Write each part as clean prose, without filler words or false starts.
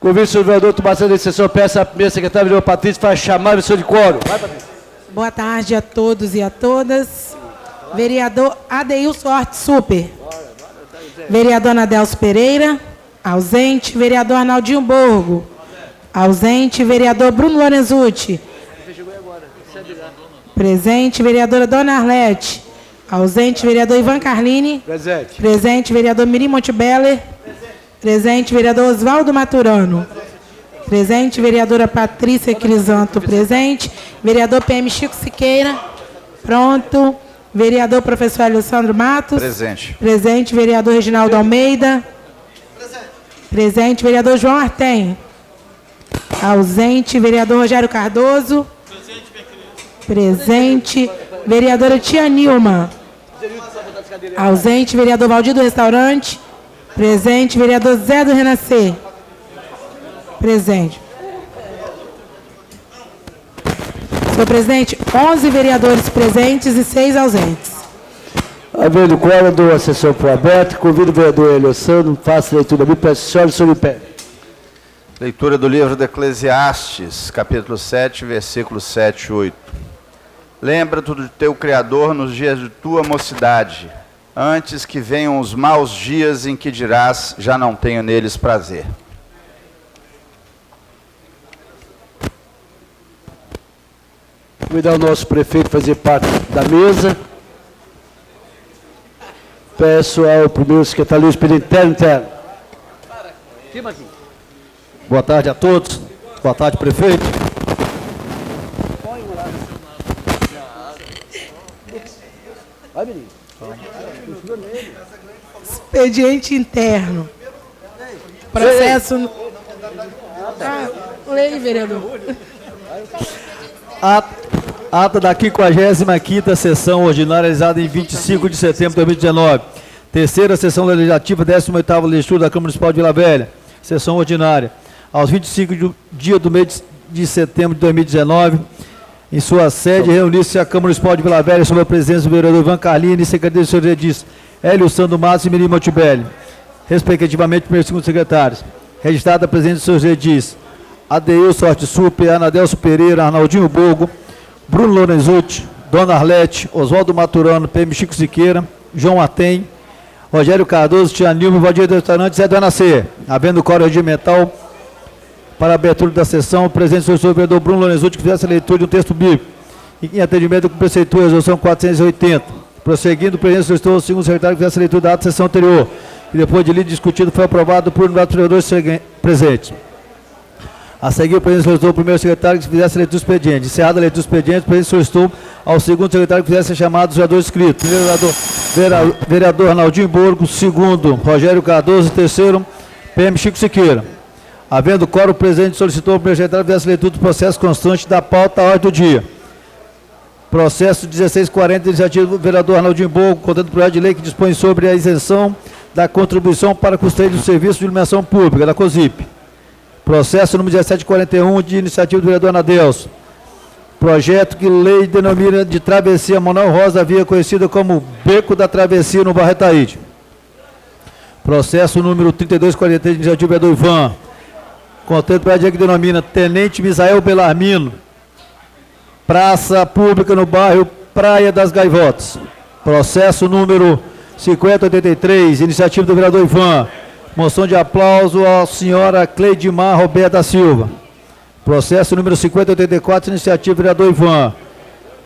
Convido o senhor vereador a tomar a sessão. Peço à primeira secretária, vereadora Patrícia, para chamar o senhor de quórum. Vai, Patrícia. Boa tarde a todos e a todas. Vereador Adeilson Hort Super. Vereador Nadelso Pereira. Ausente. Vereador Arnaldinho Borgo. Ausente. Vereador Bruno Lorenzucci. Presente. Vereadora Dona Arlete. Ausente. Vereador Ivan Carlini. Presente. Presente. Vereador Mirim Montebeller. Presente. Vereador Oswaldo Maturano. Presente. Vereadora Patrícia Crisanto. Presente. Vereador PM Chico Siqueira. Pronto. Vereador Professor Alessandro Matos. Presente. Presente. Vereador Reginaldo Almeida. Presente. Vereador João Artem. Ausente. Vereador Rogério Cardoso. Presente. Vereadora Tia Nilma. Ausente. Vereador Valdir do Restaurante. Presente. Vereador Zé do Renascer. Presente. Senhor presidente, 11 vereadores presentes e 6 ausentes. Havendo quórum, dou a sessão por aberta. Convido o vereador Hélio Sano, faça a leitura da Bíblia. Peço senhora, senhor em pé. Leitura do livro de Eclesiastes, capítulo 7, versículos 7 e 8. Lembra-te do teu Criador nos dias de tua mocidade, antes que venham os maus dias em que dirás, já não tenho neles prazer. Convidar o nosso prefeito a fazer parte da mesa. Peço ao primeiro secretário Luiz Pedro interno. Boa tarde a todos. Boa tarde, prefeito. Vai, menino. Expediente interno. Processo... lei, vereador. Ata da 55ª sessão ordinária realizada em 25 de setembro de 2019. Terceira sessão legislativa, 18ª legislatura da Câmara Municipal de Vila Velha. Sessão ordinária. Aos 25 dias do mês de setembro de 2019, em sua sede, reuniu-se a Câmara Municipal de Vila Velha sob a presença do vereador Ivan Carlini e secretário de Secretaria Hélio Sandro Matos e Mirim Montebelli, respectivamente, primeiro e segundo secretários. Registrada a presença do senhor Redis, Adeilson Hort Super, Anadelso Pereira, Arnaldinho Borgo, Bruno Lorenzucci, Dona Arlete, Oswaldo Maturano, PM Chico Siqueira, João Atem, Rogério Cardoso, Tia Nilma, Valdir do Restaurante, Zé do Renascer. Havendo quórum regimental para a abertura da sessão, presente o senhor vereador Bruno Lorenzucci, que fizesse a leitura de um texto bíblico, em atendimento com o prefeitura, resolução 480. Prosseguindo, presente o segundo secretário, que fizesse a leitura da ata da sessão anterior, e depois de lido e discutido, foi aprovado por unidade dos vereadores presentes. A seguir, o presidente solicitou ao primeiro secretário que fizesse a leitura do expediente. Encerrada a leitura do expediente, o presidente solicitou ao segundo secretário que fizesse a chamada dos vereadores inscritos. Primeiro, vereador Arnaldinho Borgo. Segundo, Rogério Cardoso. Terceiro, PM Chico Siqueira. Havendo quórum, o presidente solicitou ao primeiro secretário que fizesse a leitura do processo constante da pauta à ordem do dia. Processo 1640, iniciativa do vereador Arnaldinho Borgo, contendo o projeto de lei que dispõe sobre a isenção da contribuição para custeio do serviço de iluminação pública, da COSIP. Processo número 1741, de iniciativa do vereador Anadelso. Projeto que lei denomina de travessia Manuel Rosa, via conhecida como Beco da Travessia no Barretaíde. Processo número 3243, de iniciativa do vereador Ivan. Contendo o projeto que denomina Tenente Misael Belarmino, praça pública no bairro Praia das Gaivotas. Processo número 5083, iniciativa do vereador Ivan. Moção de aplauso à senhora Cleidimar Roberta da Silva. Processo número 5084, iniciativa do vereador Ivan.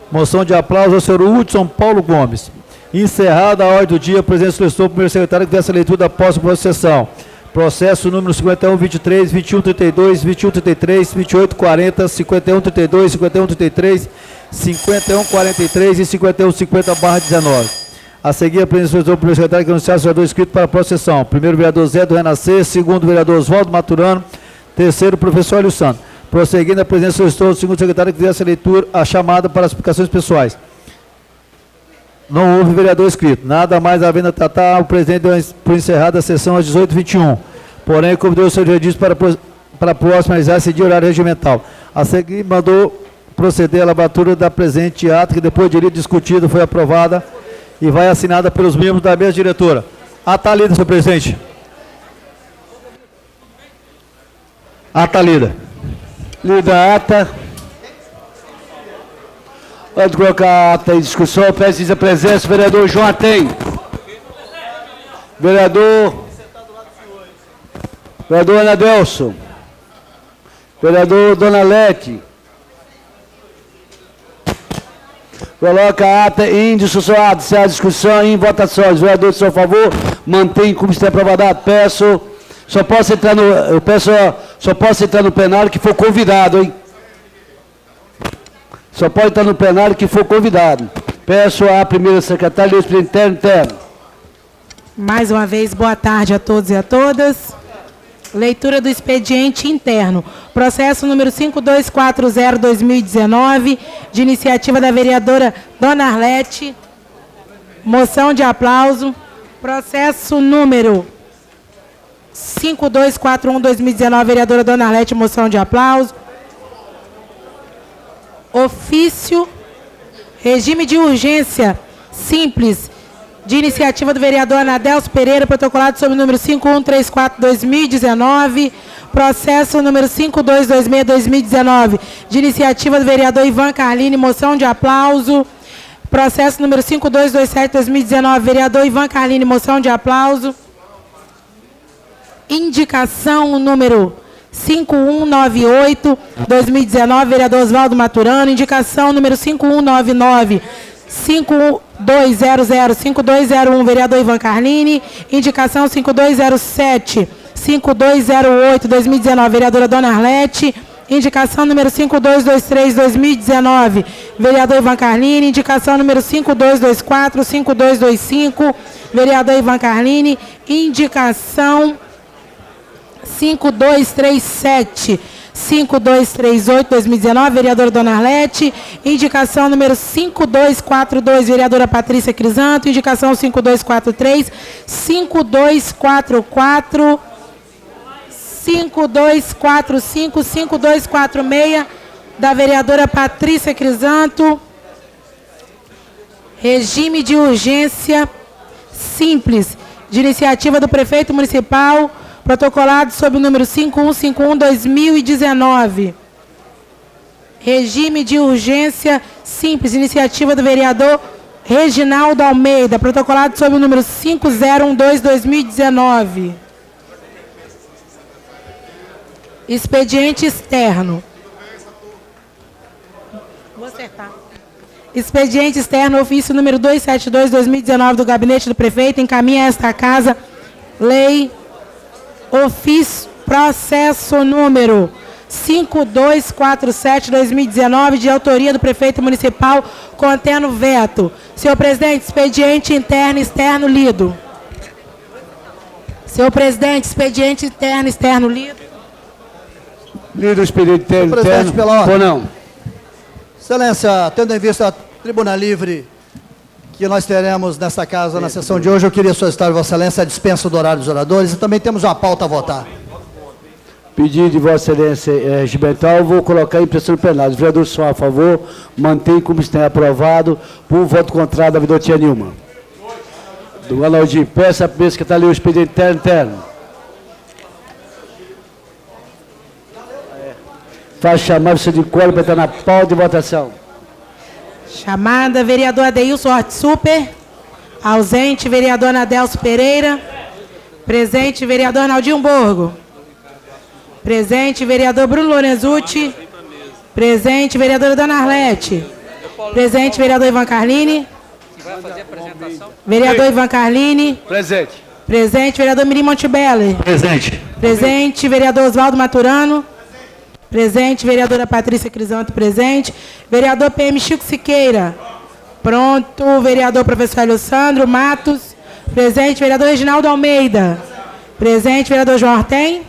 Moção de aplauso ao senhor Hudson Paulo Gomes. Encerrada a ordem do dia, a presidente solicitou ao primeiro secretário que desse a leitura da posse da sessão. Processo número 5123, 2132, 2133, 2840, 5132, 5133, 5143 e 5150/19. A seguir, a presidência solicitou ao primeiro secretário que anunciasse o vereador inscrito para a próxima sessão. Primeiro, vereador Zé do Renascer. Segundo, vereador Oswaldo Maturano. Terceiro, professor Hélio Santos. Prosseguindo, a presidência solicitou ao segundo secretário que fizesse a leitura, a chamada para as explicações pessoais. Não houve vereador inscrito. Nada mais havendo a tratar, o presidente deu por encerrada a sessão às 18h21. Porém, convidou o senhor Redis para a próxima realizar esse dia horário regimental. A seguir, mandou proceder à lavratura da presente ata, que depois de lido discutido foi aprovada e vai assinada pelos membros da mesa diretora. Ata lida, senhor presidente. Ata lida. Lida a ata. Antes de colocar a ata em discussão, peço a presença do vereador João Atem. Vereador Anadelson. Vereador Dona Lete. Coloca a ata em discussão. Se há discussão em votações. Vereadores, a favor, mantém como está aprovado. Peço, só posso entrar no plenário que for convidado, hein? Só pode entrar no plenário que for convidado. Peço à primeira secretária do expediente interno. Mais uma vez, boa tarde a todos e a todas. Leitura do expediente interno. Processo número 5240-2019, de iniciativa da vereadora Dona Arlete. Moção de aplauso. Processo número 5241-2019, vereadora Dona Arlete, moção de aplauso. Ofício, regime de urgência simples, de iniciativa do vereador Anadelso Pereira, protocolado sob o número 5134-2019, processo número 5226-2019, de iniciativa do vereador Ivan Carlini, moção de aplauso. Processo número 5227-2019, vereador Ivan Carlini, moção de aplauso. Indicação número 5198-2019, vereador Oswaldo Maturano. Indicação número 5199-5200-5201, vereador Ivan Carlini. Indicação 5207-5208-2019, vereadora Dona Arlete. Indicação número 5223-2019, vereador Ivan Carlini. Indicação número 5224-5225, vereador Ivan Carlini. Indicação 5237-5238-2019, vereadora Dona Arlete. Indicação número 5242, vereadora Patrícia Crisanto. Indicação 5243, 5244, 5245, 5246, da vereadora Patrícia Crisanto. Regime de urgência simples, de iniciativa do prefeito municipal, protocolado sob o número 5151-2019. Regime de urgência simples, iniciativa do vereador Reginaldo Almeida, protocolado sob o número 5012-2019. Expediente externo. Vou acertar. Expediente externo, ofício número 272-2019 do gabinete do prefeito, encaminha a esta casa lei, ofício, processo número 5247-2019, de autoria do prefeito municipal, contendo veto. Senhor presidente, expediente interno e externo lido. Senhor presidente, expediente interno e externo lido. Lido o expediente interno. Presidente, pela ordem. Ou não? Excelência, tendo em vista a tribuna livre que nós teremos nesta casa na sessão de hoje, eu queria solicitar a Vossa Excelência a dispensa do horário dos oradores e também temos uma pauta a votar. Pedido de Vossa Excelência regimental, vou colocar em impressão plenária. Os vereadores são a favor, mantém como está aprovado, por voto contrário da vereadora Tia Nilma. Do Ronaldinho, peça a primeira secretária o expediente interno. Faz chamar o senhor de colo para estar na pauta de votação. Chamada, vereador Adeilson Hort Super. Ausente, vereador Anadelso Pereira. Presente, vereador Arnaldinho Borgo. Presente, vereador Bruno Lorenzucci. Presente, vereadora Dona Arlete. Presente, vereador Ivan Carlini. Vereador Ivan Carlini. Presente. Presente, vereador Mirim Montebelli. Presente. Presente, vereador Oswaldo Maturano. Presente, vereadora Patrícia Crisanto, presente. Vereador PM Chico Siqueira. Pronto. Vereador professor Hélio Sandro Matos. Presente, vereador Reginaldo Almeida. Presente, vereador João Ortem.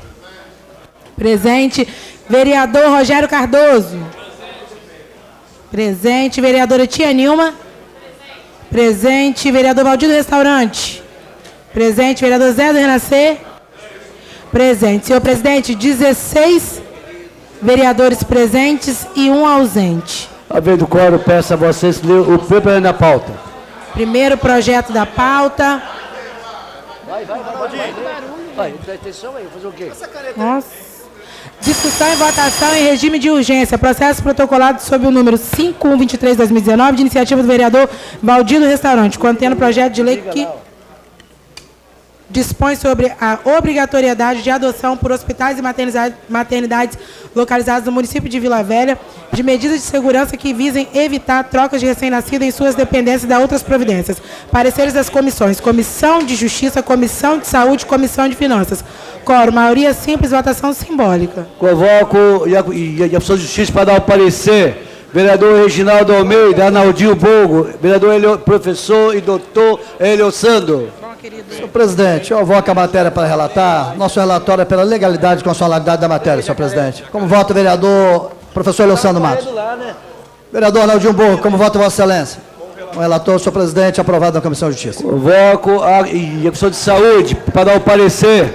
Presente, vereador Rogério Cardoso. Presente, vereadora Tia Nilma. Presente, vereador Valdir do Restaurante. Presente, vereador Zé do Renascer. Presente. Senhor presidente, 16 vereadores presentes e um ausente. Havendo quórum, peço a vocês ler o primeiro da pauta. Primeiro projeto da pauta. Vai, presta atenção aí, fazer o quê? Nossa. Discussão e votação em regime de urgência. Processo protocolado sob o número 5123/2019, de iniciativa do vereador Valdir do Restaurante, contendo projeto de lei que dispõe sobre a obrigatoriedade de adoção por hospitais e maternidades localizados no município de Vila Velha de medidas de segurança que visem evitar trocas de recém-nascido em suas dependências e da outras providências. Pareceres das comissões: Comissão de Justiça, Comissão de Saúde, Comissão de Finanças. Quórum, maioria simples, votação simbólica. Convoco e a Comissão de Justiça para dar o parecer. Vereador Reginaldo Almeida, Arnaldinho Bogo, vereador professor e doutor Helio Sando. Senhor presidente, eu voto a matéria para relatar. Nosso relatório é pela legalidade e constitucionalidade da matéria, senhor presidente. Como vota o vereador professor Leocando Matos? Vereador Arnaldinho Bogo, como vota Vossa Excelência? O relator, senhor presidente, aprovado na Comissão de Justiça. Convoco a Comissão de Saúde para dar o parecer.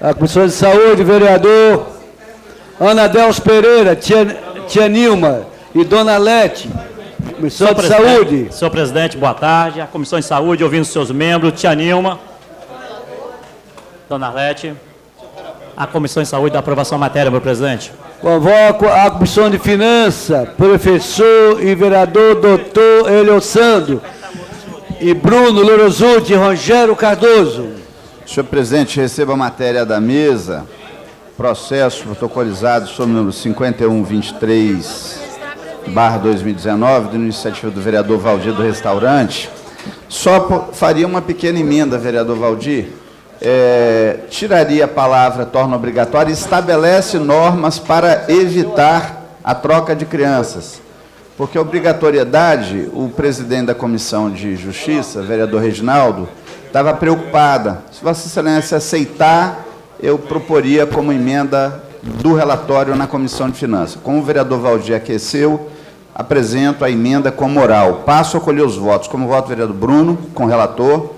A Comissão de Saúde, vereador Ana Dels Pereira, tia Nilma e Dona Lete. Comissão de Saúde. Senhor presidente, boa tarde. A Comissão de Saúde, ouvindo os seus membros, tia Nilma, Dona Arlete. A Comissão de Saúde da aprovação da matéria, meu presidente. Convoco a Comissão de Finanças, professor e vereador doutor Helio Sando e Bruno Lorozuti e Rogério Cardoso. Senhor presidente, receba a matéria da mesa, processo protocolizado sob o número 5123/2019, de iniciativa do vereador Valdir do Restaurante. Só faria uma pequena emenda, vereador Valdir. Tiraria a palavra torna obrigatória e estabelece normas para evitar a troca de crianças. Porque a obrigatoriedade, o presidente da Comissão de Justiça, vereador Reginaldo, estava preocupada. Se Vossa Excelência aceitar, eu proporia como emenda do relatório na Comissão de Finanças. Como o vereador Valdir aqueceu, apresento a emenda com oral. Passo a colher os votos. Como voto o vereador Bruno, com relator.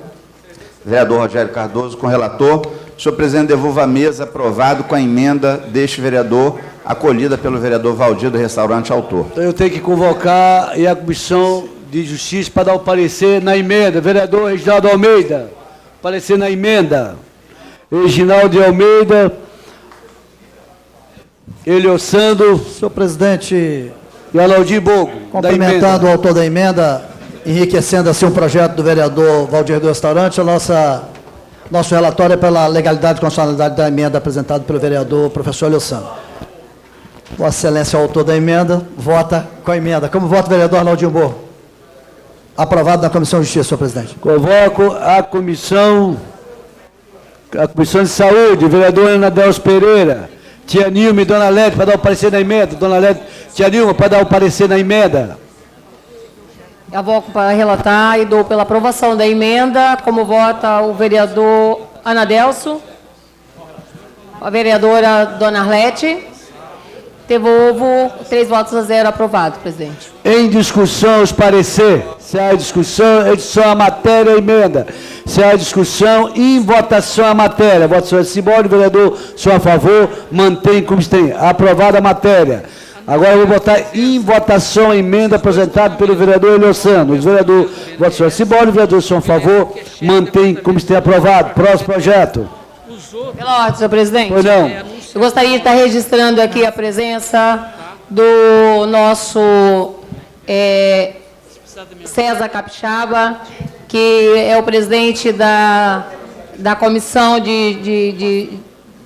Vereador Rogério Cardoso, com relator. Senhor presidente, devolvo a mesa aprovado com a emenda deste vereador, acolhida pelo vereador Valdir do Restaurante, autor. Então eu tenho que convocar a Comissão de Justiça para dar o parecer na emenda. Vereador Reginaldo Almeida, parecer na emenda. Reginaldo Almeida, Helio Sando. Senhor presidente, E Arnaldinho Bogo. cumprimentando o autor da emenda, enriquecendo assim o projeto do vereador Valdir do Restaurante, nosso relatório é pela legalidade e constitucionalidade da emenda apresentada pelo vereador professor Leocando. Vossa Excelência, o autor da emenda, vota com a emenda. Como vota o vereador Arnaldinho Bogo? Aprovado na Comissão de Justiça, senhor presidente. Convoco a Comissão de Saúde, vereador Ana Dels Pereira, tia Nilma e Dona Lete, para dar o parecer na emenda. Dona Lete, tia Nilma, para dar o parecer na emenda. Eu voto para relatar e dou pela aprovação da emenda. Como vota o vereador Anadelso, a vereadora Dona Arlete. Devolvo 3 votos a 0, aprovado, presidente. Em discussão, os parecer. Se há discussão, edição a matéria, a emenda. Se há discussão, em votação a matéria. Votação simbólica, vereador, sou a favor, mantém como tem. Aprovada a matéria. Agora eu vou botar em votação a emenda apresentada pelo vereador Helio Sando. O vereador, votação simbólica, vereador, sou a favor, mantém como tem. Aprovado. Próximo projeto. Pela ordem, senhor presidente. Pois não. Eu gostaria de estar registrando aqui a presença do nosso César Capixaba, que é o presidente da Comissão de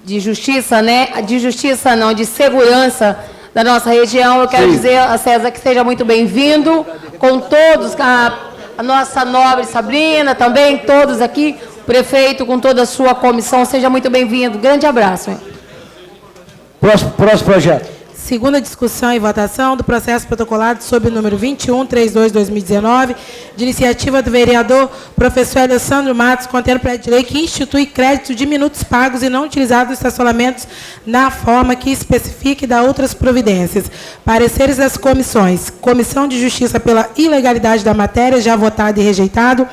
Justiça, né? De Justiça não, de Segurança da nossa região. Eu quero dizer a César que seja muito bem-vindo, com todos, a nossa nobre Sabrina também, todos aqui, o prefeito com toda a sua comissão, seja muito bem-vindo. Grande abraço. Hein? Próximo projeto. Segunda discussão e votação do processo protocolado sob o número 2132/2019, de iniciativa do vereador professor Alessandro Matos, contendo projeto de lei que institui crédito de minutos pagos e não utilizados nos estacionamentos na forma que especifique e dá outras providências. Pareceres das comissões: Comissão de Justiça pela ilegalidade da matéria, já votado e rejeitado.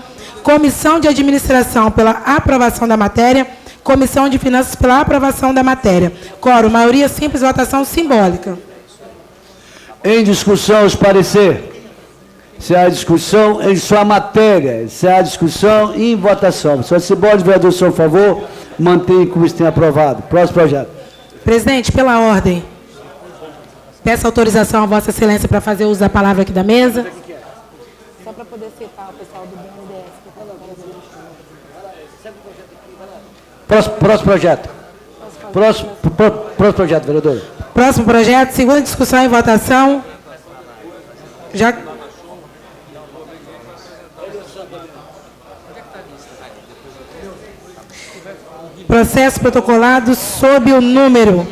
Comissão de Administração pela aprovação da matéria. Comissão de Finanças pela aprovação da matéria. Quórum, maioria simples, votação simbólica. Em discussão, os parecer. Se há discussão, em sua matéria. Se há discussão, em votação. Se simbólico, vereador, sou a favor, mantém como tem aprovado. Próximo projeto. Presidente, pela ordem, peço autorização a Vossa Excelência para fazer uso da palavra aqui da mesa. Só para poder citar o pessoal do BNDES. Próximo projeto. Próximo projeto, vereador. Próximo projeto, segunda discussão e votação. Já... Processo protocolado sob o número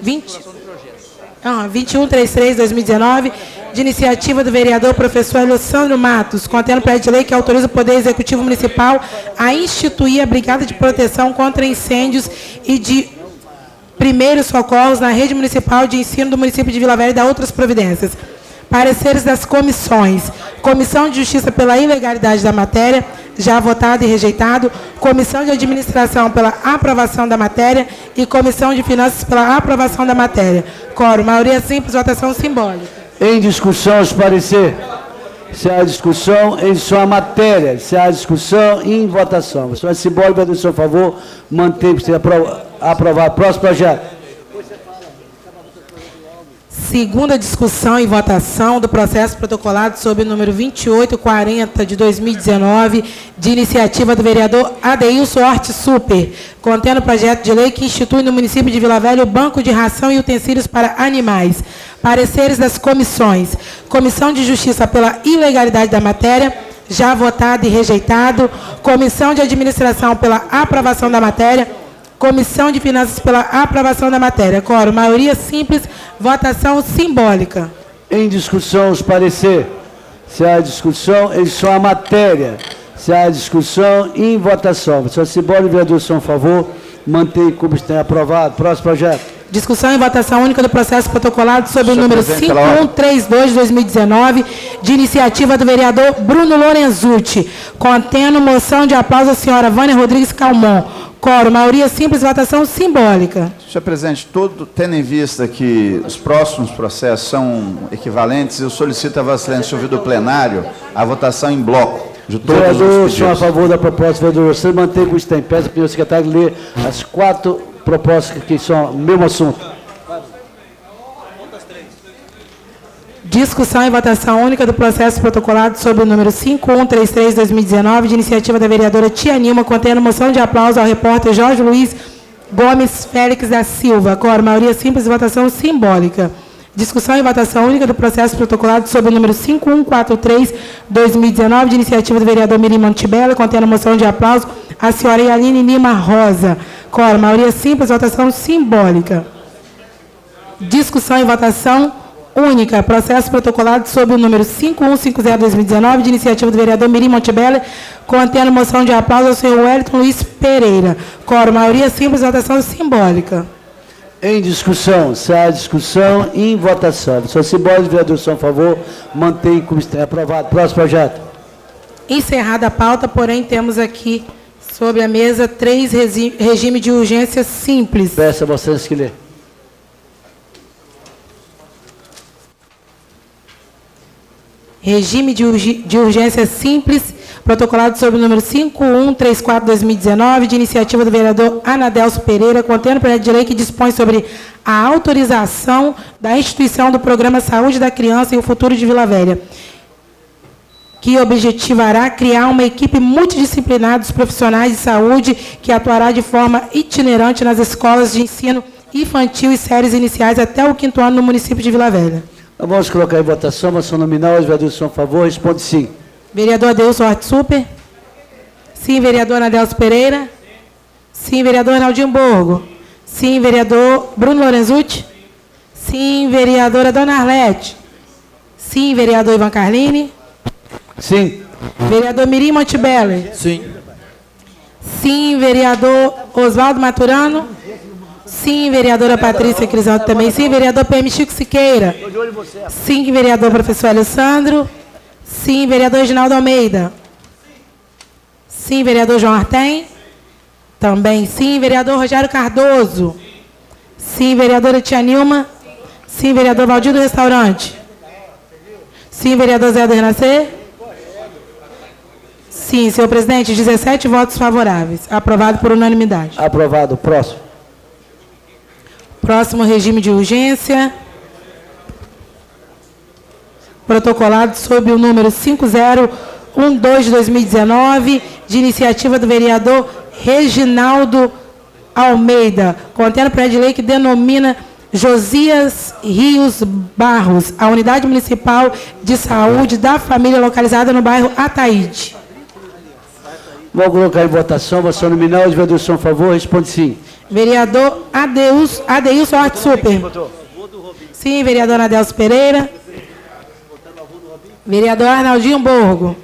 2133/2019, de iniciativa do vereador professor Alessandro Matos, contendo projeto de lei que autoriza o Poder Executivo Municipal a instituir a Brigada de Proteção contra Incêndios e de Primeiros Socorros na Rede Municipal de Ensino do município de Vila Velha e da outras providências. Pareceres das comissões. Comissão de Justiça pela ilegalidade da matéria, já votado e rejeitado. Comissão de Administração pela aprovação da matéria e Comissão de Finanças pela aprovação da matéria. Quórum, maioria simples, votação simbólica. Em discussão, os parecer. Se há discussão, em discussão a matéria. Se há discussão, em votação. Se é simbólica, do seu favor, mantém para ser aprovado. Próximo projeto. Segunda discussão e votação do processo protocolado sob o número 2840 de 2019, de iniciativa do vereador Adeilson Horti Super, contendo projeto de lei que institui no município de Vila Velha o Banco de Ração e Utensílios para Animais. Pareceres das comissões. Comissão de Justiça pela ilegalidade da matéria, já votado e rejeitado. Comissão de Administração pela aprovação da matéria. Comissão de Finanças pela aprovação da matéria. Quórum, maioria simples, votação simbólica. Em discussão, os parecer. Se há discussão, em discussão a matéria. Se há discussão, em votação. Se é simbólico, vereador, são a favor, mantém como está aprovado. Próximo projeto. Discussão e votação única do processo protocolado sob o número 5132 de 2019, de iniciativa do vereador Bruno Lorenzucci, contendo moção de aplauso à senhora Vânia Rodrigues Calmon. Quórum, maioria simples, votação simbólica. Senhor presidente, tendo em vista que os próximos processos são equivalentes, eu solicito a Vossa Excelência, ouvido o plenário, a votação em bloco de todos Vereador, os senhor a pedidos. favor da proposta, vereador. Você mantém como está em pé, peço ao secretário ler as 4 propostas que são o mesmo assunto. Discussão e votação única do processo protocolado sob o número 5133/2019, de iniciativa da vereadora Tia Nilma, contendo moção de aplauso ao repórter Jorge Luiz Gomes Félix da Silva. Quórum, maioria simples, votação simbólica. Discussão e votação única do processo protocolado sob o número 5143/2019, de iniciativa do vereador Mirim Montebello, contendo moção de aplauso à senhora Yaline Lima Rosa. Quórum, maioria simples, votação simbólica. Discussão e votação única. Processo protocolado sob o número 5150/2019, de iniciativa do vereador Mirim Montebello, contendo moção de aplauso ao senhor Wellington Luiz Pereira. Quórum, maioria simples, votação simbólica. Em discussão, se há discussão, em votação. Se é simbólico, vereador, são a favor, mantém como está aprovado. Próximo projeto. Encerrada a pauta, porém, temos aqui sobre a mesa 3 regime de urgência simples. Peço a Vossa Excelência que lê. Regime de urgência simples, protocolado sob o número 5134/2019, de iniciativa do vereador Anadelso Pereira, contendo projeto de lei que dispõe sobre a autorização da instituição do Programa Saúde da Criança e o Futuro de Vila Velha, que objetivará criar uma equipe multidisciplinar dos profissionais de saúde que atuará de forma itinerante nas escolas de ensino infantil e séries iniciais até o 5º ano no município de Vila Velha. Vamos colocar em votação, moção nominal, os vereadores são a favor, responde sim. Vereador Adeilson Horti Super. Sim, vereador Anadelso Pereira. Sim, vereador Arnaldinho Borgo. Sim, vereador Bruno Lorenzucci. Sim, vereadora Dona Arlete. Sim, vereador Ivan Carlini. Sim. Vereador Mirim Montebello. Sim. Sim, vereador Oswaldo Maturano. Sim, vereadora Patrícia Crisanto também. Sim, vereador PM Chico Siqueira. Sim, vereador professor Alessandro. Sim, vereador Reginaldo Almeida. Sim, vereador João Artem. Também sim, vereador Rogério Cardoso. Sim, vereadora Tia Nilma. Sim, vereador Valdir do Restaurante. Sim, vereador Zé do Renascer. Sim, senhor presidente, 17 votos favoráveis. Aprovado por unanimidade. Aprovado. Próximo. Próximo regime de urgência. Protocolado sob o número 5012 de 2019, de iniciativa do vereador Reginaldo Almeida, contendo projeto de lei que denomina Josias Rios Barros, a Unidade Municipal de Saúde da Família localizada no bairro Ataíde. Vou colocar em votação. Votação nominal. Os vereadores são a favor. Responde sim. Vereador Adeilson Horta Super. Sim, vereador Adelso Pereira. Vereador Arnaldinho Borgo.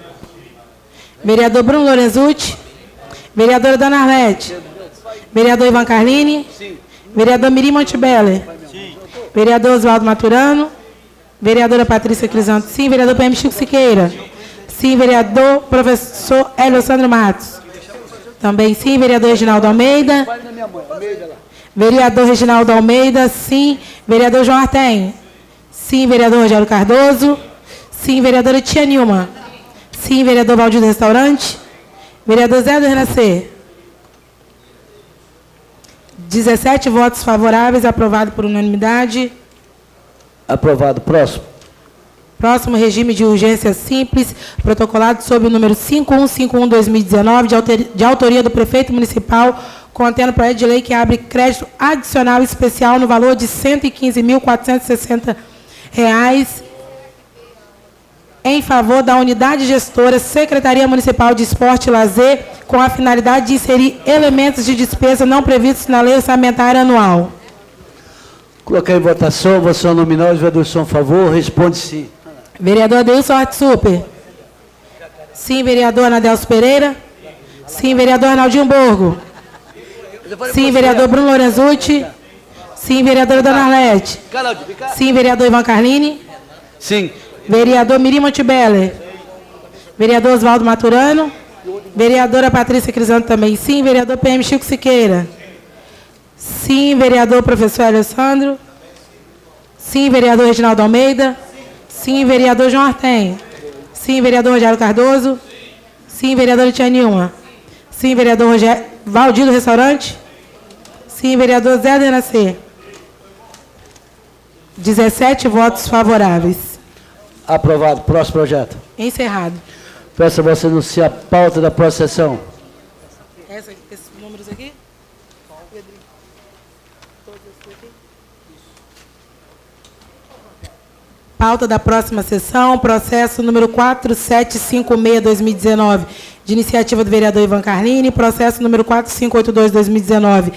Vereador Bruno Lorenzucci. Vereadora Dona Arlete. Vereador Ivan Carlini. Vereador Mirim Montebello. Vereador Oswaldo Maturano. Vereadora Patrícia Crisanto. Sim, vereador PM Chico Siqueira. Sim, vereador professor Hélio Sandro Matos. Também sim, vereador Reginaldo Almeida. Vereador Reginaldo Almeida, sim. Vereador João Artem. Sim, vereador Rogério Cardoso. Sim, vereadora Tia Nilma. Sim, vereador Valdir do Restaurante. Vereador Zé do Renascer. 17 votos favoráveis, aprovado por unanimidade. Aprovado. Próximo. Próximo regime de urgência simples, protocolado sob o número 5151/2019, de autoria do prefeito municipal, contendo projeto de lei que abre crédito adicional especial no valor de R$ 115.460 em favor da unidade gestora Secretaria Municipal de Esporte e Lazer, com a finalidade de inserir elementos de despesa não previstos na lei orçamentária anual. Colocar em votação. Votação nominal. Os vereadores são a favor. Responde sim. Vereador Adeilson Horta Super. Sim, vereador Anadelso Pereira. Sim, vereador Arnaldinho Borgo. Sim, vereador Bruno Lorenzucci. Sim, vereadora Dona Arlete. Sim, vereador Ivan Carlini. Sim. Vereador Mirim Montebello. Vereador Oswaldo Maturano. Vereadora Patrícia Crisanto também. Sim, vereador PM Chico Siqueira. Sim, vereador professor Alessandro. Sim, vereador Reginaldo Almeida. Sim, vereador João Artem. Sim, vereador Rogério Cardoso. Sim, vereadora Tia Nilma. Sim, vereador Valdir do Restaurante. Sim, vereador Zé do Renascer. 17 votos favoráveis. Aprovado. Próximo projeto. Encerrado. Peço a você anunciar a pauta da próxima sessão. Esses números aqui? Pauta da próxima sessão, processo número 4756/2019, de iniciativa do vereador Ivan Carlini, processo número 4582/2019,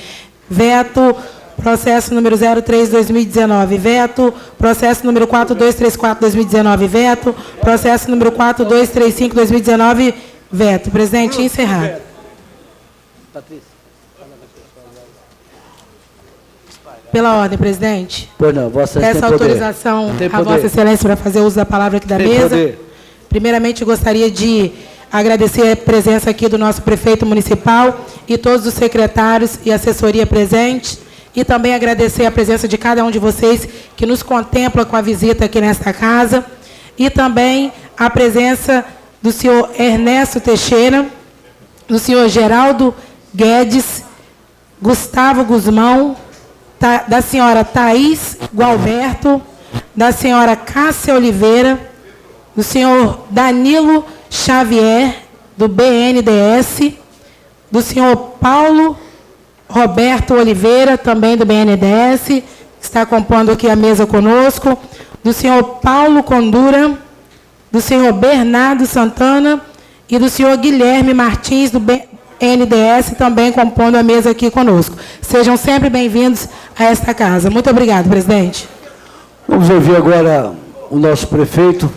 veto, processo número 03/2019, veto, processo número 4234/2019, veto, processo número 4235/2019, veto. Presidente, encerrado. Pela ordem, presidente. Pois não, Vossa Excelência Peço tem poder. autorização Tem a poder. Vossa Excelência para fazer uso da palavra aqui da Tem mesa. poder. Primeiramente, gostaria de agradecer a presença aqui do nosso prefeito municipal e todos os secretários e assessoria presentes, e também agradecer a presença de cada um de vocês que nos contempla com a visita aqui nesta casa, e também a presença do senhor Ernesto Teixeira, do senhor Geraldo Guedes, Gustavo Guzmão, da senhora Thaís Gualberto, da senhora Cássia Oliveira, do senhor Danilo Xavier, do BNDES, do senhor Paulo Roberto Oliveira, também do BNDES, que está compondo aqui a mesa conosco, do senhor Paulo Condura, do senhor Bernardo Santana e do senhor Guilherme Martins, do BNDES, também compondo a mesa aqui conosco. Sejam sempre bem-vindos a esta casa. Muito obrigado, presidente. Vamos ouvir agora o nosso prefeito.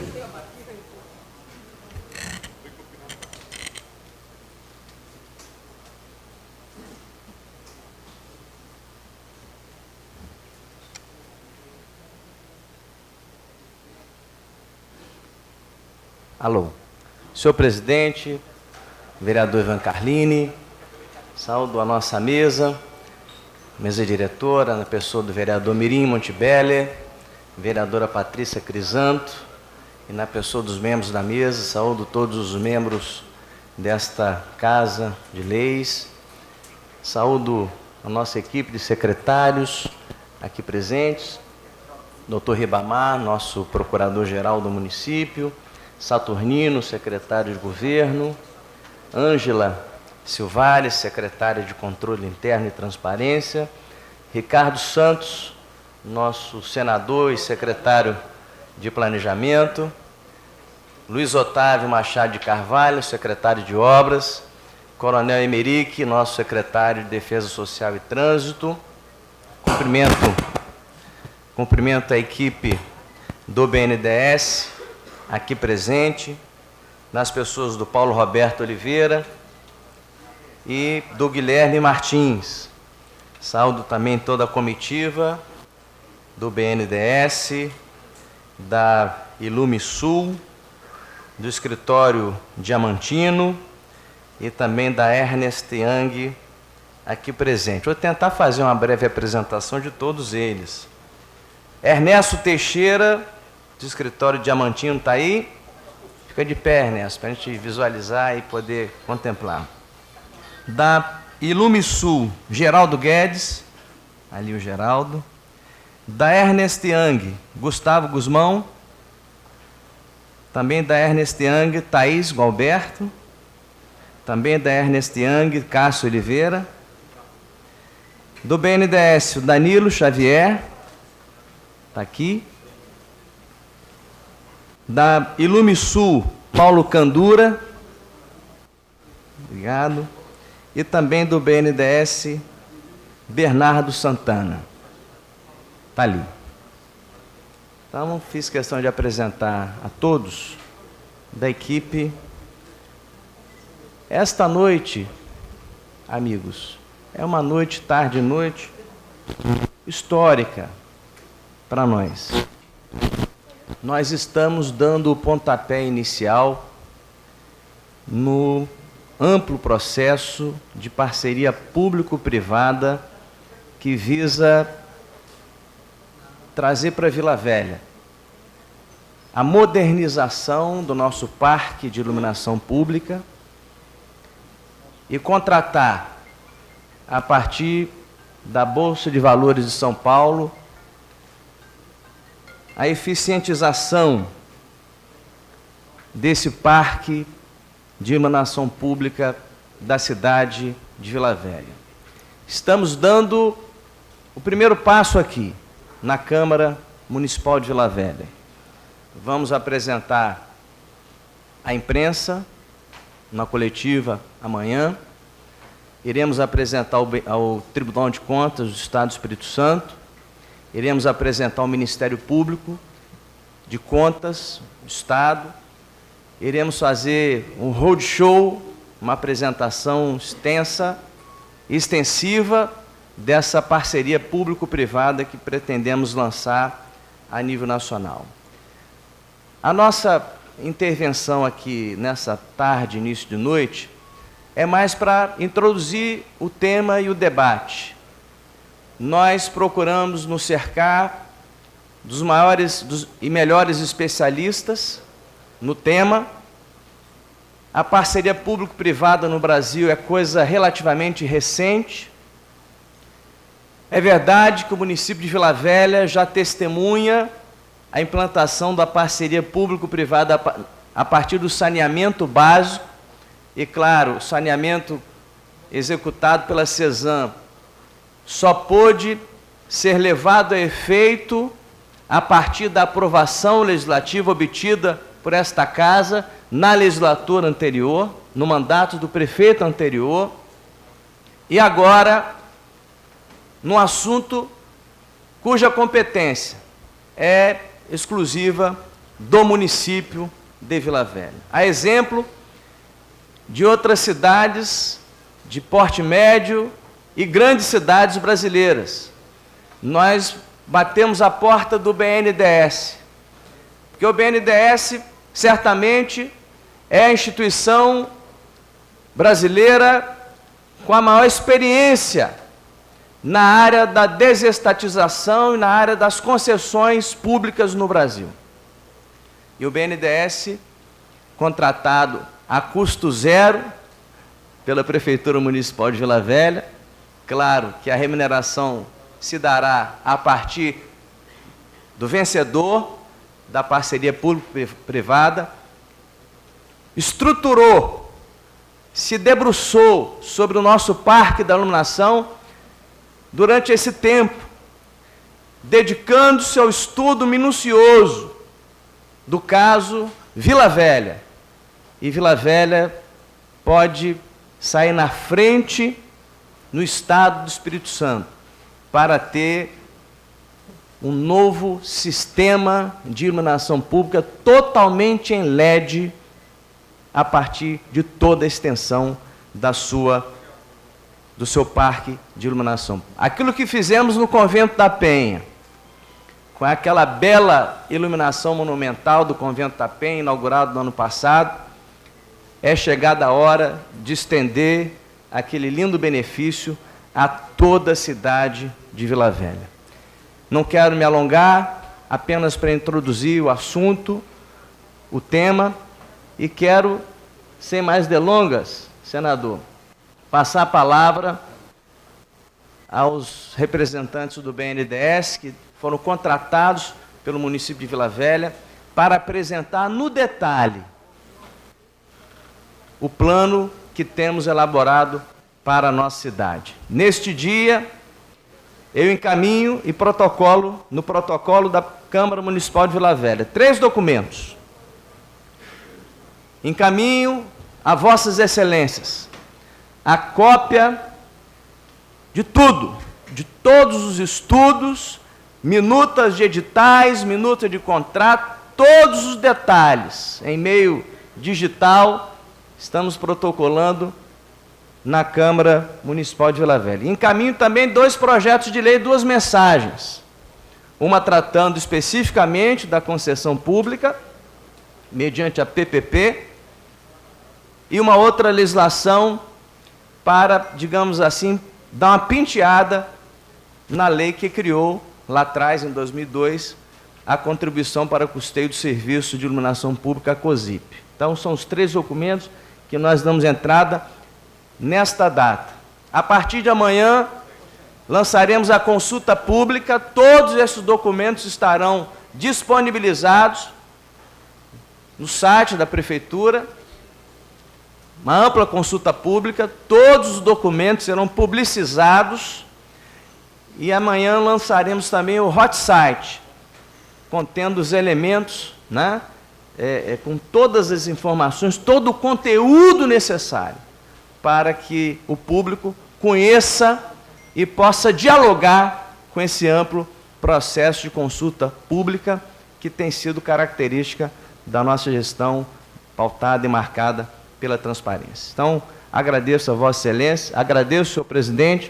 Alô. Senhor presidente, vereador Ivan Carlini, saúdo a nossa mesa diretora, na pessoa do vereador Mirim Montebello, vereadora Patrícia Crisanto, e na pessoa dos membros da mesa, saúdo todos os membros desta Casa de Leis, saúdo a nossa equipe de secretários, aqui presentes, Dr. Ribamar, nosso procurador-geral do município, Saturnino, secretário de governo, Ângela Silvares, secretária de Controle Interno e Transparência, Ricardo Santos, nosso senador e secretário de Planejamento, Luiz Otávio Machado de Carvalho, secretário de Obras, Coronel Emerick, nosso secretário de Defesa Social e Trânsito. Cumprimento a equipe do BNDES, aqui presente, nas pessoas do Paulo Roberto Oliveira e do Guilherme Martins. Saúdo também toda a comitiva do BNDES, da Ilume Sul, do escritório Diamantino e também da Ernest Young, aqui presente. Vou tentar fazer uma breve apresentação de todos eles. Ernesto Teixeira, do escritório Diamantino, está aí? Fica de pé, Ernesto, para a gente visualizar e poder contemplar. Da Ilume Sul, Geraldo Guedes, ali o Geraldo. Da Ernest Young, Gustavo Guzmão. Também da Ernest Young, Thaís Gualberto. Também da Ernest Young, Cássio Oliveira. Do BNDES, o Danilo Xavier, está aqui. Da Ilume Sul, Paulo Candura. Obrigado. E também do BNDES, Bernardo Santana. Está ali. Então, fiz questão de apresentar a todos da equipe. Esta noite, amigos, é uma noite, tarde e noite, histórica para nós. Nós estamos dando o pontapé inicial no amplo processo de parceria público-privada que visa trazer para Vila Velha a modernização do nosso parque de iluminação pública e contratar, a partir da Bolsa de Valores de São Paulo, a eficientização desse parque de iluminação pública da cidade de Vila Velha. Estamos dando o primeiro passo aqui, na Câmara Municipal de Vila Velha. Vamos apresentar à imprensa, na coletiva amanhã. Iremos apresentar ao Tribunal de Contas do Estado do Espírito Santo. Iremos apresentar ao Ministério Público de Contas do Estado. Iremos fazer um roadshow, uma apresentação extensiva dessa parceria público-privada que pretendemos lançar a nível nacional. A nossa intervenção aqui nessa tarde, início de noite, é mais para introduzir o tema e o debate. Nós procuramos nos cercar dos maiores e melhores especialistas no tema. A parceria público-privada no Brasil é coisa relativamente recente. É verdade que o município de Vila Velha já testemunha a implantação da parceria público-privada a partir do saneamento básico e, claro, o saneamento executado pela CESAM só pôde ser levado a efeito a partir da aprovação legislativa obtida por esta Casa na legislatura anterior, no mandato do prefeito anterior, e agora num assunto cuja competência é exclusiva do município de Vila Velha. A exemplo de outras cidades de porte médio e grandes cidades brasileiras. Nós batemos a porta do BNDES, porque o BNDES certamente é a instituição brasileira com a maior experiência na área da desestatização e na área das concessões públicas no Brasil. E o BNDES, contratado a custo zero pela Prefeitura Municipal de Vila Velha, claro que a remuneração se dará a partir do vencedor da parceria público-privada, estruturou, se debruçou sobre o nosso Parque da Iluminação durante esse tempo, dedicando-se ao estudo minucioso do caso Vila Velha. E Vila Velha pode sair na frente no estado do Espírito Santo para ter um novo sistema de iluminação pública totalmente em LED a partir de toda a extensão do seu parque de iluminação. Aquilo que fizemos no Convento da Penha, com aquela bela iluminação monumental do Convento da Penha, inaugurado no ano passado, é chegada a hora de estender aquele lindo benefício a toda a cidade de Vila Velha. Não quero me alongar, apenas para introduzir o assunto, o tema, e quero, sem mais delongas, senador, passar a palavra aos representantes do BNDES, que foram contratados pelo município de Vila Velha, para apresentar no detalhe o plano que temos elaborado para a nossa cidade. Neste dia, eu encaminho no protocolo da Câmara Municipal de Vila Velha 3 documentos. Encaminho a vossas excelências a cópia de tudo, de todos os estudos, minutas de editais, minuta de contrato, todos os detalhes em meio digital. Estamos protocolando na Câmara Municipal de Vila Velha. Encaminho também 2 projetos de lei, 2 mensagens. Uma tratando especificamente da concessão pública, mediante a PPP, e uma outra legislação para, digamos assim, dar uma penteada na lei que criou, lá atrás, em 2002, a contribuição para custeio do serviço de iluminação pública, a COSIP. Então, são os 3 documentos que nós damos entrada nesta data. A partir de amanhã, lançaremos a consulta pública, todos esses documentos estarão disponibilizados no site da Prefeitura, uma ampla consulta pública, todos os documentos serão publicizados e amanhã lançaremos também o hot site, contendo os elementos, né, com todas as informações, todo o conteúdo necessário para que o público conheça e possa dialogar com esse amplo processo de consulta pública que tem sido característica da nossa gestão pautada e marcada pela transparência. Então, agradeço a Vossa Excelência, agradeço, senhor presidente,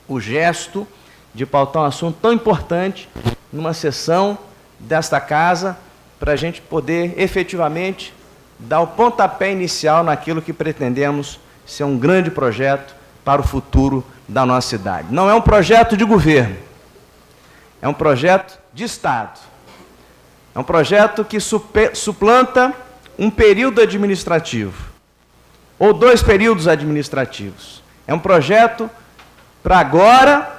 o gesto de pautar um assunto tão importante numa sessão desta casa, para a gente poder efetivamente dar o pontapé inicial naquilo que pretendemos ser um grande projeto para o futuro da nossa cidade. Não é um projeto de governo, é um projeto de Estado. É um projeto que suplanta um período administrativo, ou 2 períodos administrativos. É um projeto para agora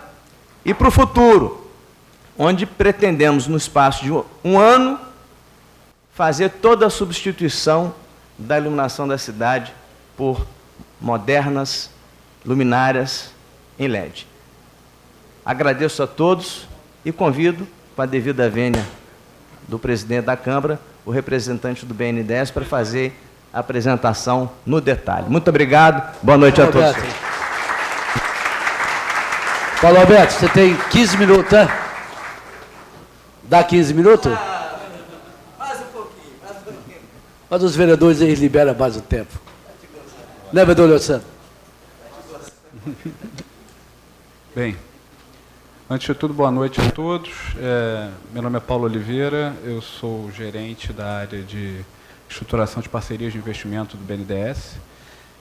e para o futuro, onde pretendemos, no espaço de um ano, fazer toda a substituição da iluminação da cidade por modernas luminárias em LED. Agradeço a todos e convido, com a devida vênia do presidente da Câmara, o representante do BNDES, para fazer a apresentação no detalhe. Muito obrigado, boa noite a todos. Paulo Alberto, você tem 15 minutos, né? Dá 15 minutos? Mais um pouquinho. Mas os vereadores, eles liberam mais o tempo. Né, vereador Leoceno? Bem, antes de tudo, boa noite a todos. Meu nome é Paulo Oliveira, eu sou gerente da área de estruturação de parcerias de investimento do BNDES.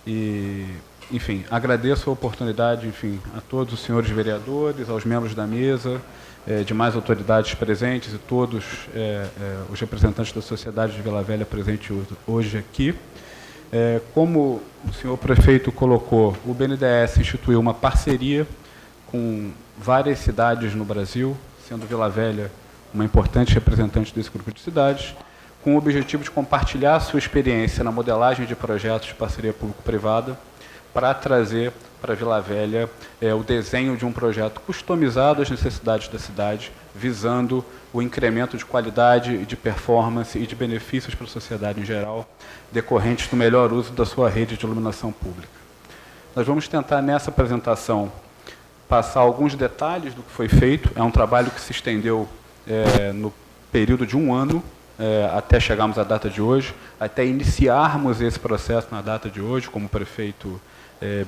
E, enfim, agradeço a oportunidade, enfim, a todos os senhores vereadores, aos membros da mesa, demais autoridades presentes e todos os representantes da sociedade de Vila Velha presentes hoje aqui. Como o senhor prefeito colocou, o BNDES instituiu uma parceria com várias cidades no Brasil, sendo Vila Velha uma importante representante desse grupo de cidades, com o objetivo de compartilhar a sua experiência na modelagem de projetos de parceria público-privada para trazer para Vila Velha o desenho de um projeto customizado às necessidades da cidade, visando o incremento de qualidade, de performance e de benefícios para a sociedade em geral, decorrentes do melhor uso da sua rede de iluminação pública. Nós vamos tentar, nessa apresentação, passar alguns detalhes do que foi feito. É um trabalho que se estendeu no período de 1 ano, até chegarmos à data de hoje, até iniciarmos esse processo na data de hoje, como o prefeito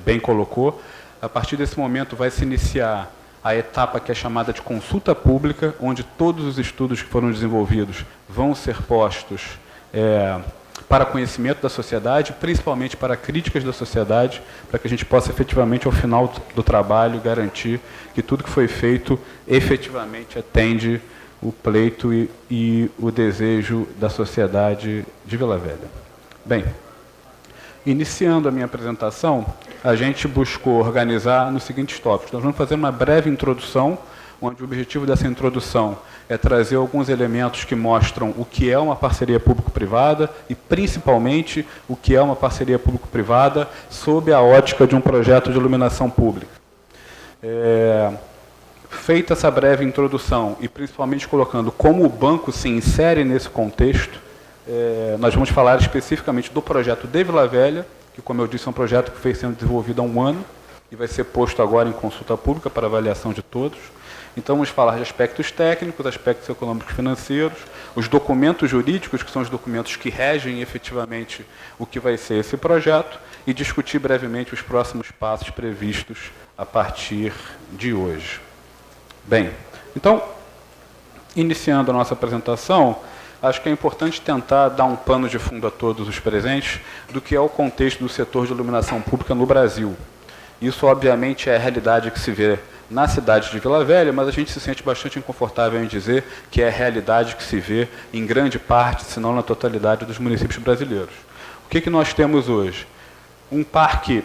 bem colocou. A partir desse momento vai se iniciar a etapa que é chamada de consulta pública, onde todos os estudos que foram desenvolvidos vão ser postos para conhecimento da sociedade, principalmente para críticas da sociedade, para que a gente possa efetivamente, ao final do trabalho, garantir que tudo que foi feito efetivamente atende o pleito e o desejo da sociedade de Vila Velha. Bem, iniciando a minha apresentação, a gente buscou organizar nos seguintes tópicos. Nós vamos fazer uma breve introdução, onde o objetivo dessa introdução é trazer alguns elementos que mostram o que é uma parceria público-privada e, principalmente, o que é uma parceria público-privada sob a ótica de um projeto de iluminação pública. Feita essa breve introdução e, principalmente, colocando como o banco se insere nesse contexto, nós vamos falar especificamente do projeto de Vila Velha, que, como eu disse, é um projeto que foi sendo desenvolvido há 1 ano e vai ser posto agora em consulta pública para avaliação de todos. Então, vamos falar de aspectos técnicos, aspectos econômicos e financeiros, os documentos jurídicos, que são os documentos que regem efetivamente o que vai ser esse projeto, e discutir brevemente os próximos passos previstos a partir de hoje. Bem, então, iniciando a nossa apresentação, acho que é importante tentar dar um pano de fundo a todos os presentes do que é o contexto do setor de iluminação pública no Brasil. Isso, obviamente, é a realidade que se vê na cidade de Vila Velha, mas a gente se sente bastante inconfortável em dizer que é a realidade que se vê em grande parte, se não na totalidade, dos municípios brasileiros. O que nós temos hoje? Um parque,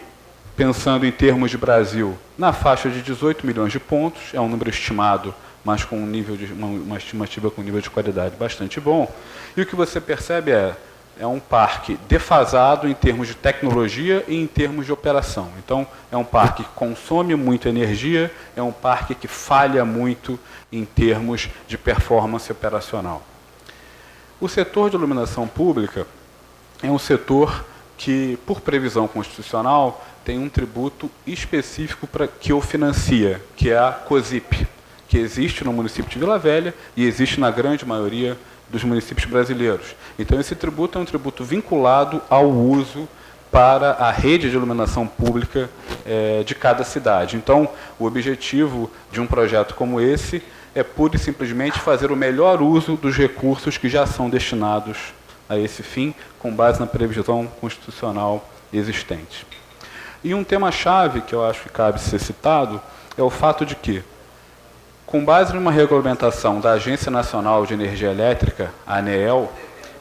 pensando em termos de Brasil, na faixa de 18 milhões de pontos, é um número estimado, mas com um nível de, uma estimativa com um nível de qualidade bastante bom. E o que você percebe é um parque defasado em termos de tecnologia e em termos de operação. Então, é um parque que consome muita energia, é um parque que falha muito em termos de performance operacional. O setor de iluminação pública é um setor que, por previsão constitucional, tem um tributo específico que o financia, que é a COSIP, que existe no município de Vila Velha e existe na grande maioria dos municípios brasileiros. Então, esse tributo é um tributo vinculado ao uso para a rede de iluminação pública de cada cidade. Então, o objetivo de um projeto como esse é pura e simplesmente fazer o melhor uso dos recursos que já são destinados a esse fim, com base na previsão constitucional existente. E um tema-chave que eu acho que cabe ser citado é o fato de que, com base numa regulamentação da Agência Nacional de Energia Elétrica, a ANEEL,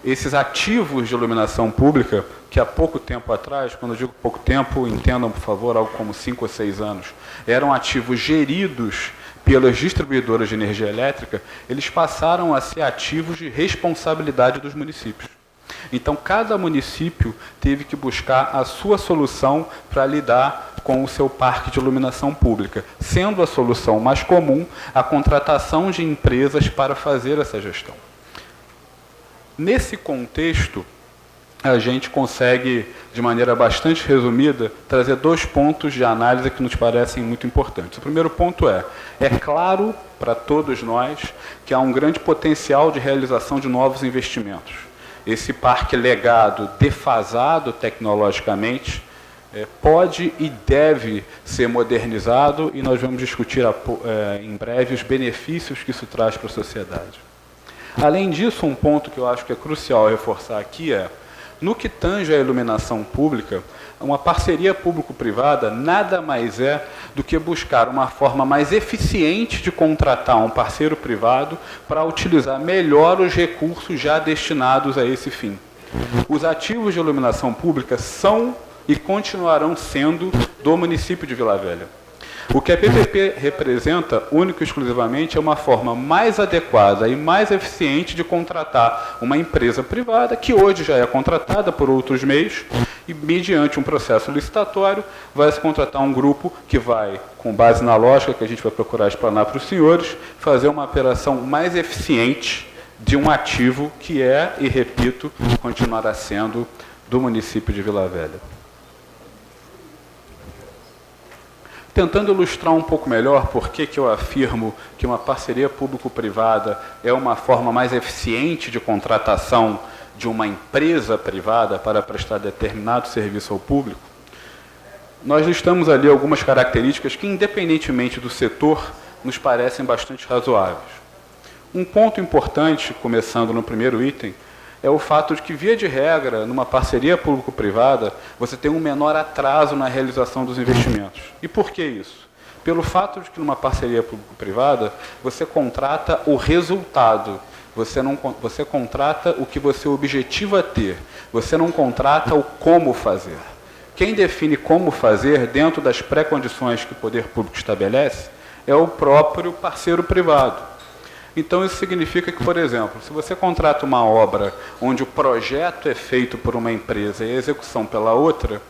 esses ativos de iluminação pública, que há pouco tempo atrás, quando eu digo pouco tempo, entendam, por favor, algo como 5 ou 6 anos, eram ativos geridos pelas distribuidoras de energia elétrica, eles passaram a ser ativos de responsabilidade dos municípios. Então, cada município teve que buscar a sua solução para lidar com o seu parque de iluminação pública, sendo a solução mais comum a contratação de empresas para fazer essa gestão. Nesse contexto, a gente consegue, de maneira bastante resumida, trazer 2 pontos de análise que nos parecem muito importantes. O primeiro ponto é claro para todos nós que há um grande potencial de realização de novos investimentos. Esse parque legado, defasado tecnologicamente, pode e deve ser modernizado e nós vamos discutir em breve os benefícios que isso traz para a sociedade. Além disso, um ponto que eu acho que é crucial reforçar aqui no que tange à iluminação pública, uma parceria público-privada nada mais é do que buscar uma forma mais eficiente de contratar um parceiro privado para utilizar melhor os recursos já destinados a esse fim. Os ativos de iluminação pública são e continuarão sendo do município de Vila Velha. O que a PPP representa, único e exclusivamente, é uma forma mais adequada e mais eficiente de contratar uma empresa privada, que hoje já é contratada por outros meios, e, mediante um processo licitatório, vai se contratar um grupo que vai, com base na lógica que a gente vai procurar explanar para os senhores, fazer uma operação mais eficiente de um ativo que é, e repito, continuará sendo do município de Vila Velha. Tentando ilustrar um pouco melhor por que eu afirmo que uma parceria público-privada é uma forma mais eficiente de contratação de uma empresa privada para prestar determinado serviço ao público, nós listamos ali algumas características que, independentemente do setor, nos parecem bastante razoáveis. Um ponto importante, começando no primeiro item, é o fato de que, via de regra, numa parceria público-privada, você tem um menor atraso na realização dos investimentos. E por que isso? Pelo fato de que, numa parceria público-privada, você contrata o resultado, você contrata o que você objetiva ter, você não contrata o como fazer. Quem define como fazer, dentro das pré-condições que o poder público estabelece, é o próprio parceiro privado. Então, isso significa que, por exemplo, se você contrata uma obra onde o projeto é feito por uma empresa e a execução pela outra,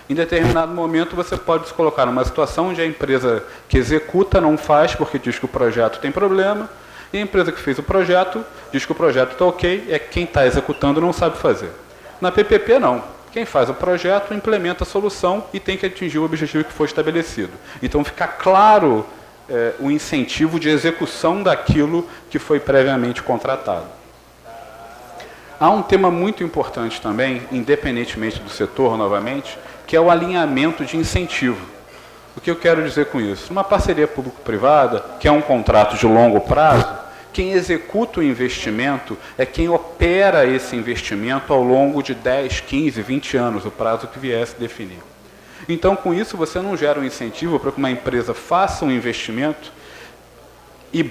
em determinado momento você pode se colocar numa situação onde a empresa que executa não faz porque diz que o projeto tem problema, e a empresa que fez o projeto diz que o projeto está ok, é quem está executando não sabe fazer. Na PPP, não. Quem faz o projeto implementa a solução e tem que atingir o objetivo que foi estabelecido. Então, fica claro o incentivo de execução daquilo que foi previamente contratado. Há um tema muito importante também, independentemente do setor, novamente, que é o alinhamento de incentivo. O que eu quero dizer com isso? Uma parceria público-privada, que é um contrato de longo prazo, quem executa o investimento é quem opera esse investimento ao longo de 10, 15, 20 anos, o prazo que viesse definir. Então, com isso, você não gera um incentivo para que uma empresa faça um investimento e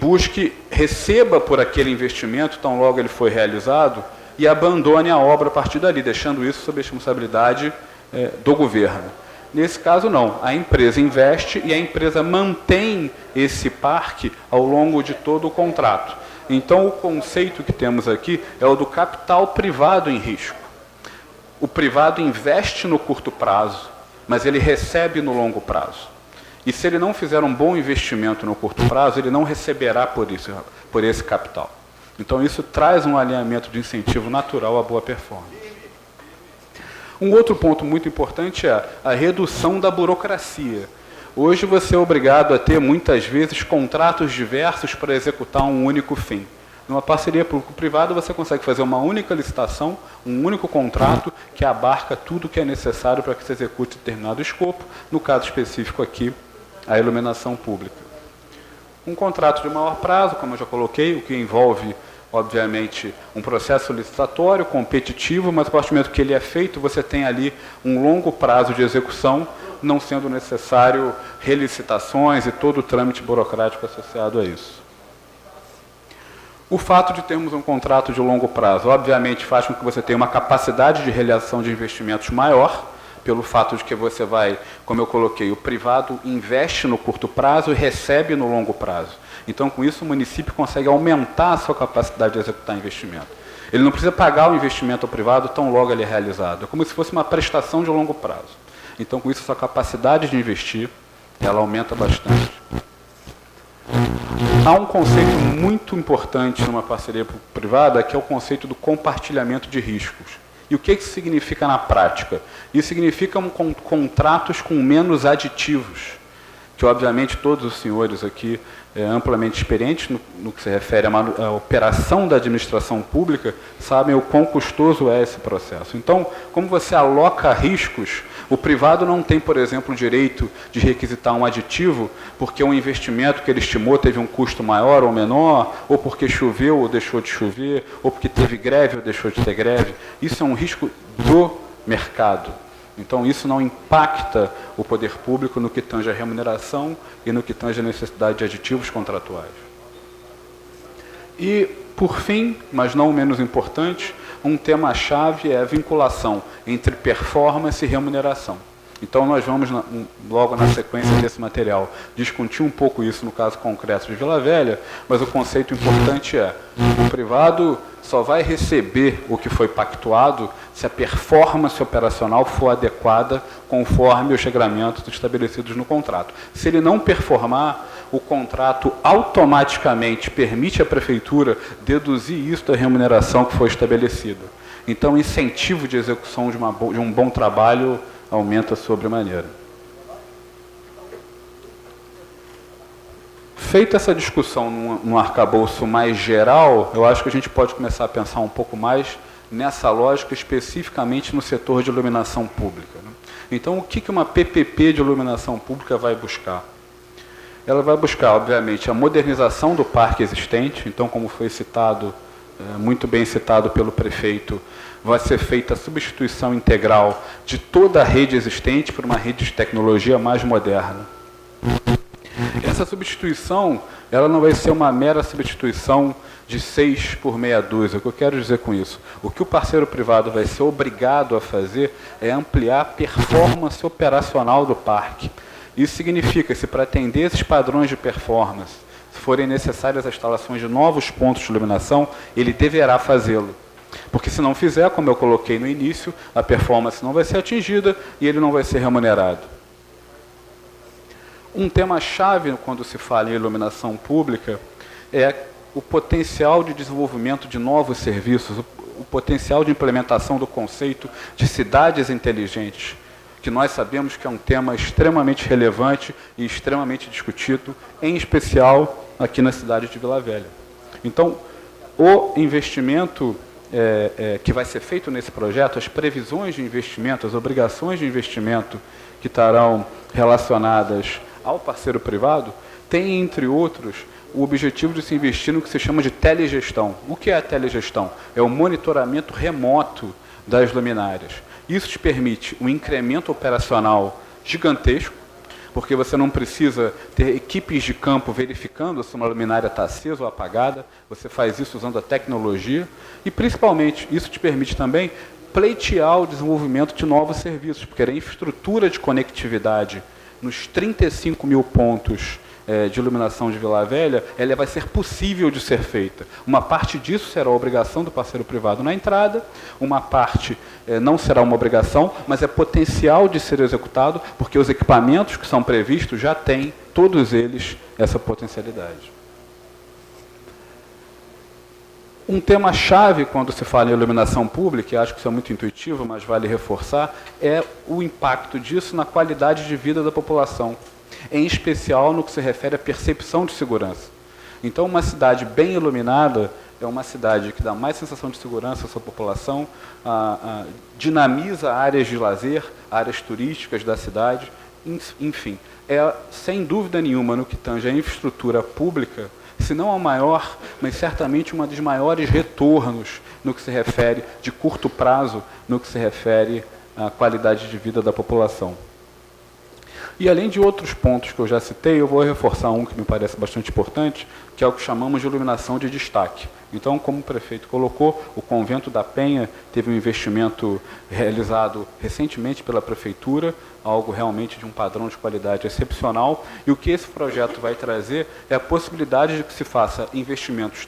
receba por aquele investimento, tão logo ele foi realizado, e abandone a obra a partir dali, deixando isso sob a responsabilidade do governo. Nesse caso, não. A empresa investe e a empresa mantém esse parque ao longo de todo o contrato. Então, o conceito que temos aqui é o do capital privado em risco. O privado investe no curto prazo, mas ele recebe no longo prazo. E se ele não fizer um bom investimento no curto prazo, ele não receberá por esse capital. Então, isso traz um alinhamento de incentivo natural à boa performance. Um outro ponto muito importante é a redução da burocracia. Hoje você é obrigado a ter, muitas vezes, contratos diversos para executar um único fim. Numa parceria público-privada, você consegue fazer uma única licitação, um único contrato que abarca tudo que é necessário para que se execute determinado escopo, no caso específico aqui, a iluminação pública. Um contrato de maior prazo, como eu já coloquei, o que envolve, obviamente, um processo licitatório, competitivo, mas a partir do momento que ele é feito, você tem ali um longo prazo de execução, não sendo necessário relicitações e todo o trâmite burocrático associado a isso. O fato de termos um contrato de longo prazo, obviamente, faz com que você tenha uma capacidade de realização de investimentos maior, pelo fato de que você vai, como eu coloquei, o privado investe no curto prazo e recebe no longo prazo. Então, com isso, o município consegue aumentar a sua capacidade de executar investimento. Ele não precisa pagar o investimento ao privado tão logo ele é realizado. É como se fosse uma prestação de longo prazo. Então, com isso, a sua capacidade de investir, ela aumenta bastante. Há um conceito muito importante numa parceria privada, que é o conceito do compartilhamento de riscos. E o que isso significa na prática? Isso significa contratos com menos aditivos, que obviamente todos os senhores aqui, amplamente experientes no que se refere à operação da administração pública, sabem o quão custoso é esse processo. Então, como você aloca riscos, o privado não tem, por exemplo, o direito de requisitar um aditivo porque um investimento que ele estimou teve um custo maior ou menor, ou porque choveu ou deixou de chover, ou porque teve greve ou deixou de ter greve. Isso é um risco do mercado. Então, isso não impacta o poder público no que tange a remuneração e no que tange a necessidade de aditivos contratuais. E, por fim, mas não menos importante, um tema-chave é a vinculação entre performance e remuneração. Então, nós vamos, logo na sequência desse material, discutir um pouco isso no caso concreto de Vila Velha, mas o conceito importante é: o privado só vai receber o que foi pactuado se a performance operacional for adequada conforme os regramentos estabelecidos no contrato. Se ele não performar, o contrato automaticamente permite à prefeitura deduzir isso da remuneração que foi estabelecida. Então, o incentivo de execução de um bom trabalho aumenta sobremaneira. Feita essa discussão num arcabouço mais geral, eu acho que a gente pode começar a pensar um pouco mais nessa lógica, especificamente no setor de iluminação pública, né? Então, o que uma PPP de iluminação pública vai buscar? Ela vai buscar, obviamente, a modernização do parque existente. Então, como foi citado, muito bem citado pelo prefeito, vai ser feita a substituição integral de toda a rede existente por uma rede de tecnologia mais moderna. Essa substituição, ela não vai ser uma mera substituição de 6 por meia dúzia. O que eu quero dizer com isso? O que o parceiro privado vai ser obrigado a fazer é ampliar a performance operacional do parque. Isso significa, se para atender esses padrões de performance, se forem necessárias as instalações de novos pontos de iluminação, ele deverá fazê-lo. Porque se não fizer, como eu coloquei no início, a performance não vai ser atingida e ele não vai ser remunerado. Um tema-chave quando se fala em iluminação pública é o potencial de desenvolvimento de novos serviços, o potencial de implementação do conceito de cidades inteligentes, que nós sabemos que é um tema extremamente relevante e extremamente discutido, em especial aqui na cidade de Vila Velha. Então, o investimento que vai ser feito nesse projeto, as previsões de investimento, as obrigações de investimento que estarão relacionadas ao parceiro privado, tem, entre outros, o objetivo de se investir no que se chama de telegestão. O que é a telegestão? É o monitoramento remoto das luminárias. Isso te permite um incremento operacional gigantesco, porque você não precisa ter equipes de campo verificando se uma luminária está acesa ou apagada, você faz isso usando a tecnologia, e principalmente isso te permite também pleitear o desenvolvimento de novos serviços, porque a infraestrutura de conectividade nos 35 mil pontos de iluminação de Vila Velha, ela vai ser possível de ser feita. Uma parte disso será a obrigação do parceiro privado na entrada, uma parte não será uma obrigação, mas é potencial de ser executado, porque os equipamentos que são previstos já têm, todos eles, essa potencialidade. Um tema-chave quando se fala em iluminação pública, e acho que isso é muito intuitivo, mas vale reforçar, é o impacto disso na qualidade de vida da população, em especial no que se refere à percepção de segurança. Então, uma cidade bem iluminada é uma cidade que dá mais sensação de segurança à sua população, dinamiza áreas de lazer, áreas turísticas da cidade, enfim, é, sem dúvida nenhuma, no que tange a infraestrutura pública, se não a maior, mas certamente uma dos maiores retornos no que se refere, de curto prazo, no que se refere à qualidade de vida da população. E além de outros pontos que eu já citei, eu vou reforçar um que me parece bastante importante, que é o que chamamos de iluminação de destaque. Então, como o prefeito colocou, o Convento da Penha teve um investimento realizado recentemente pela prefeitura, algo realmente de um padrão de qualidade excepcional, e o que esse projeto vai trazer é a possibilidade de que se faça investimentos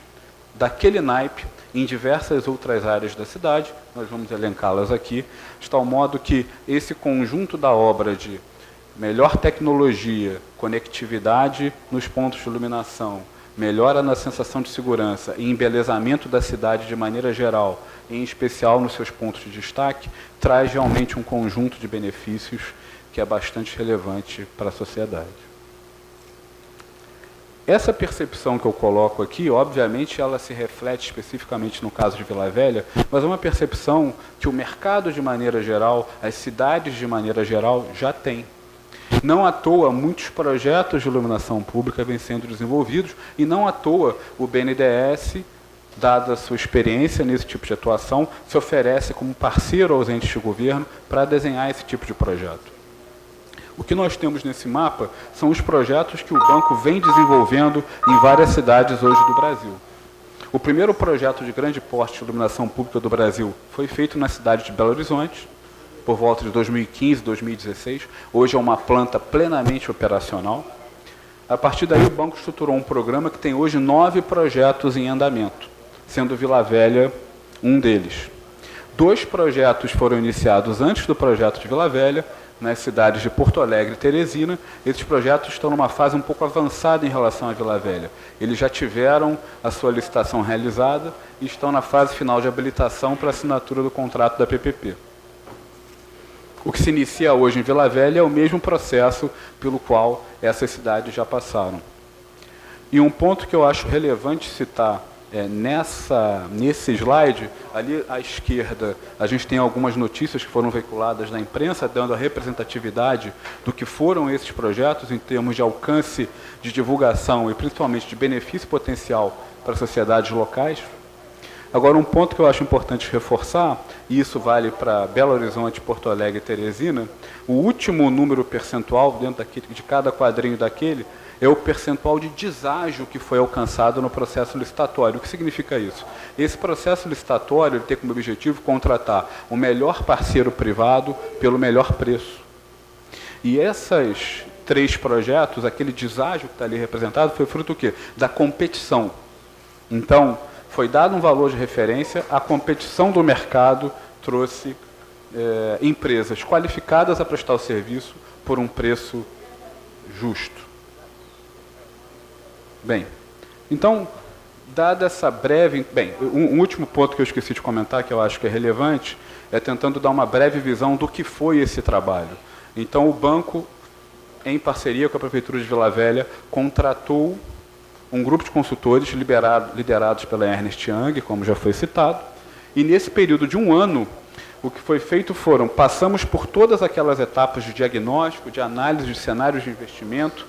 daquele naipe em diversas outras áreas da cidade, nós vamos elencá-las aqui, de tal modo que esse conjunto da obra de melhor tecnologia, conectividade nos pontos de iluminação, melhora na sensação de segurança e embelezamento da cidade de maneira geral, em especial nos seus pontos de destaque, traz realmente um conjunto de benefícios que é bastante relevante para a sociedade. Essa percepção que eu coloco aqui, obviamente, ela se reflete especificamente no caso de Vila Velha, mas é uma percepção que o mercado de maneira geral, as cidades de maneira geral, já têm. Não à toa, muitos projetos de iluminação pública vêm sendo desenvolvidos e não à toa o BNDES, dada a sua experiência nesse tipo de atuação, se oferece como parceiro aos entes de governo para desenhar esse tipo de projeto. O que nós temos nesse mapa são os projetos que o banco vem desenvolvendo em várias cidades hoje do Brasil. O primeiro projeto de grande porte de iluminação pública do Brasil foi feito na cidade de Belo Horizonte, por volta de 2015, 2016. Hoje é uma planta plenamente operacional. A partir daí, o banco estruturou um programa que tem hoje 9 projetos em andamento, sendo Vila Velha um deles. 2 projetos foram iniciados antes do projeto de Vila Velha, nas cidades de Porto Alegre e Teresina. Esses projetos estão numa fase um pouco avançada em relação à Vila Velha. Eles já tiveram a sua licitação realizada e estão na fase final de habilitação para assinatura do contrato da PPP. O que se inicia hoje em Vila Velha é o mesmo processo pelo qual essas cidades já passaram. E um ponto que eu acho relevante citar nesse slide, ali à esquerda, a gente tem algumas notícias que foram veiculadas na imprensa, dando a representatividade do que foram esses projetos em termos de alcance, de divulgação e principalmente de benefício potencial para as sociedades locais. Agora, um ponto que eu acho importante reforçar, e isso vale para Belo Horizonte, Porto Alegre e Teresina, o último número percentual dentro de cada quadrinho daquele é o percentual de deságio que foi alcançado no processo licitatório. O que significa isso? Esse processo licitatório ele tem como objetivo contratar o melhor parceiro privado pelo melhor preço. E esses 3 projetos, aquele deságio que está ali representado, foi fruto do quê? Da competição. Então, foi dado um valor de referência, a competição do mercado trouxe empresas qualificadas a prestar o serviço por um preço justo. Bem, então, dada essa breve... Bem, um último ponto que eu esqueci de comentar, que eu acho que é relevante, é tentando dar uma breve visão do que foi esse trabalho. Então, o banco, em parceria com a Prefeitura de Vila Velha, contratou um grupo de consultores liderados pela Ernst Young, como já foi citado, e nesse período de 1 ano, o que foi feito passamos por todas aquelas etapas de diagnóstico, de análise de cenários de investimento,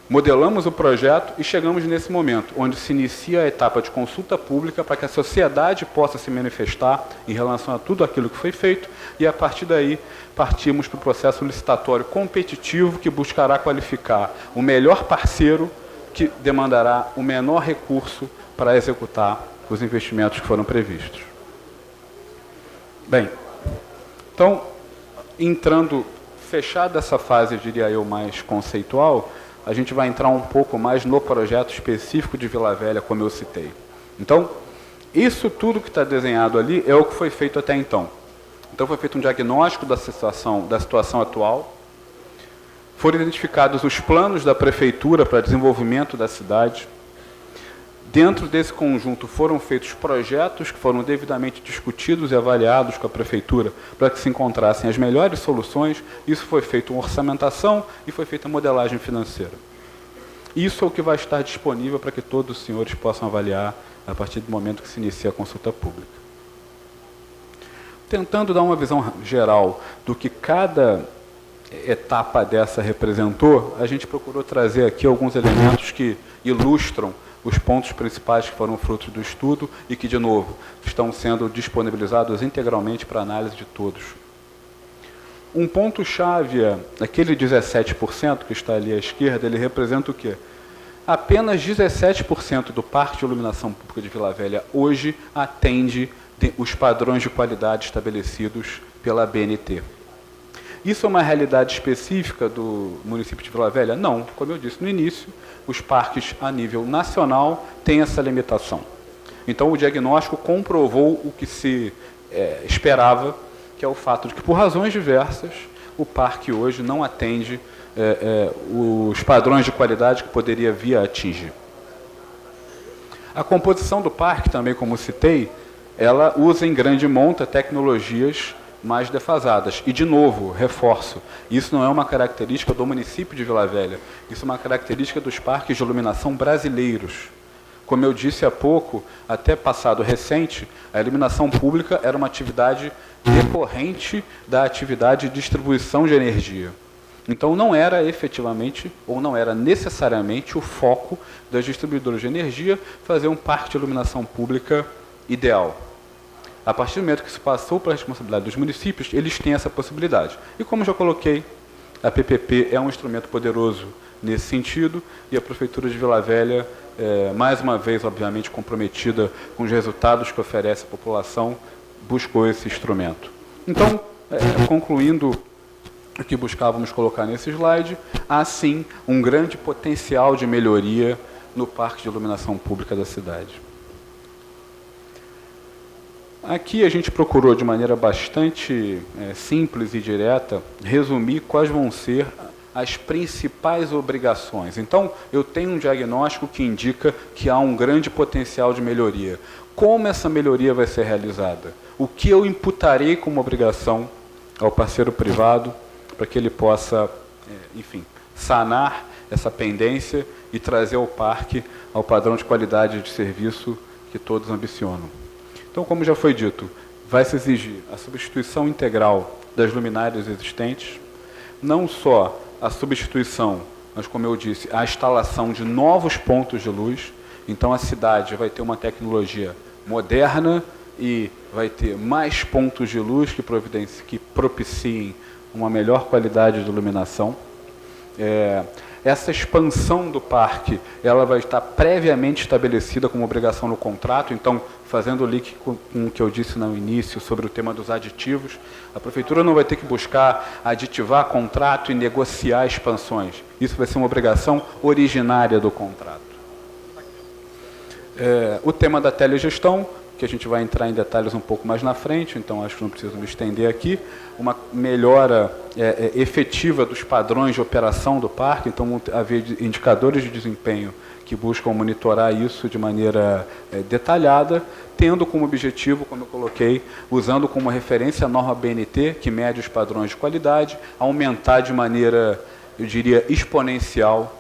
modelamos o projeto e chegamos nesse momento, onde se inicia a etapa de consulta pública para que a sociedade possa se manifestar em relação a tudo aquilo que foi feito, e a partir daí partimos para o processo licitatório competitivo que buscará qualificar o melhor parceiro que demandará o menor recurso para executar os investimentos que foram previstos. Bem, então, fechada essa fase, diria eu, mais conceitual, a gente vai entrar um pouco mais no projeto específico de Vila Velha, como eu citei. Então, isso tudo que está desenhado ali é o que foi feito até então. Então, foi feito um diagnóstico da situação atual, foram identificados os planos da Prefeitura para desenvolvimento da cidade. Dentro desse conjunto foram feitos projetos que foram devidamente discutidos e avaliados com a Prefeitura para que se encontrassem as melhores soluções. Isso foi feito uma orçamentação e foi feita a modelagem financeira. Isso é o que vai estar disponível para que todos os senhores possam avaliar a partir do momento que se inicia a consulta pública. Tentando dar uma visão geral do que cada etapa dessa representou, a gente procurou trazer aqui alguns elementos que ilustram os pontos principais que foram frutos do estudo e que, de novo, estão sendo disponibilizados integralmente para análise de todos. Um ponto-chave é aquele 17% que está ali à esquerda, ele representa o quê? Apenas 17% do parque de iluminação pública de Vila Velha hoje atende os padrões de qualidade estabelecidos pela BNT. Isso é uma realidade específica do município de Vila Velha? Não. Como eu disse no início, os parques a nível nacional têm essa limitação. Então, o diagnóstico comprovou o que se esperava, que é o fato de que, por razões diversas, o parque hoje não atende os padrões de qualidade que poderia vir a atingir. A composição do parque, também como citei, ela usa em grande monta tecnologias mais defasadas. E, de novo, reforço, isso não é uma característica do município de Vila Velha, isso é uma característica dos parques de iluminação brasileiros. Como eu disse há pouco, até passado recente, a iluminação pública era uma atividade decorrente da atividade de distribuição de energia. Então, não era efetivamente, ou não era necessariamente, o foco das distribuidoras de energia fazer um parque de iluminação pública ideal. A partir do momento que isso passou para a responsabilidade dos municípios, eles têm essa possibilidade. E como já coloquei, a PPP é um instrumento poderoso nesse sentido, e a Prefeitura de Vila Velha, mais uma vez, obviamente, comprometida com os resultados que oferece à população, buscou esse instrumento. Então, concluindo o que buscávamos colocar nesse slide, há sim um grande potencial de melhoria no parque de iluminação pública da cidade. Aqui a gente procurou, de maneira bastante simples e direta, resumir quais vão ser as principais obrigações. Então, eu tenho um diagnóstico que indica que há um grande potencial de melhoria. Como essa melhoria vai ser realizada? O que eu imputarei como obrigação ao parceiro privado para que ele possa, enfim, sanar essa pendência e trazer o parque ao padrão de qualidade de serviço que todos ambicionam. Então, como já foi dito, vai se exigir a substituição integral das luminárias existentes, não só a substituição, mas, como eu disse, a instalação de novos pontos de luz. Então, a cidade vai ter uma tecnologia moderna e vai ter mais pontos de luz que propiciem uma melhor qualidade de iluminação. Essa expansão do parque, ela vai estar previamente estabelecida como obrigação no contrato. Então, fazendo o link com o que eu disse no início sobre o tema dos aditivos, a prefeitura não vai ter que buscar aditivar contrato e negociar expansões. Isso vai ser uma obrigação originária do contrato. O tema da telegestão, que a gente vai entrar em detalhes um pouco mais na frente, então acho que não preciso me estender aqui, uma melhora efetiva dos padrões de operação do parque, então haver indicadores de desempenho que buscam monitorar isso de maneira detalhada, tendo como objetivo, como eu coloquei, usando como referência a norma BNT, que mede os padrões de qualidade, aumentar de maneira, eu diria, exponencial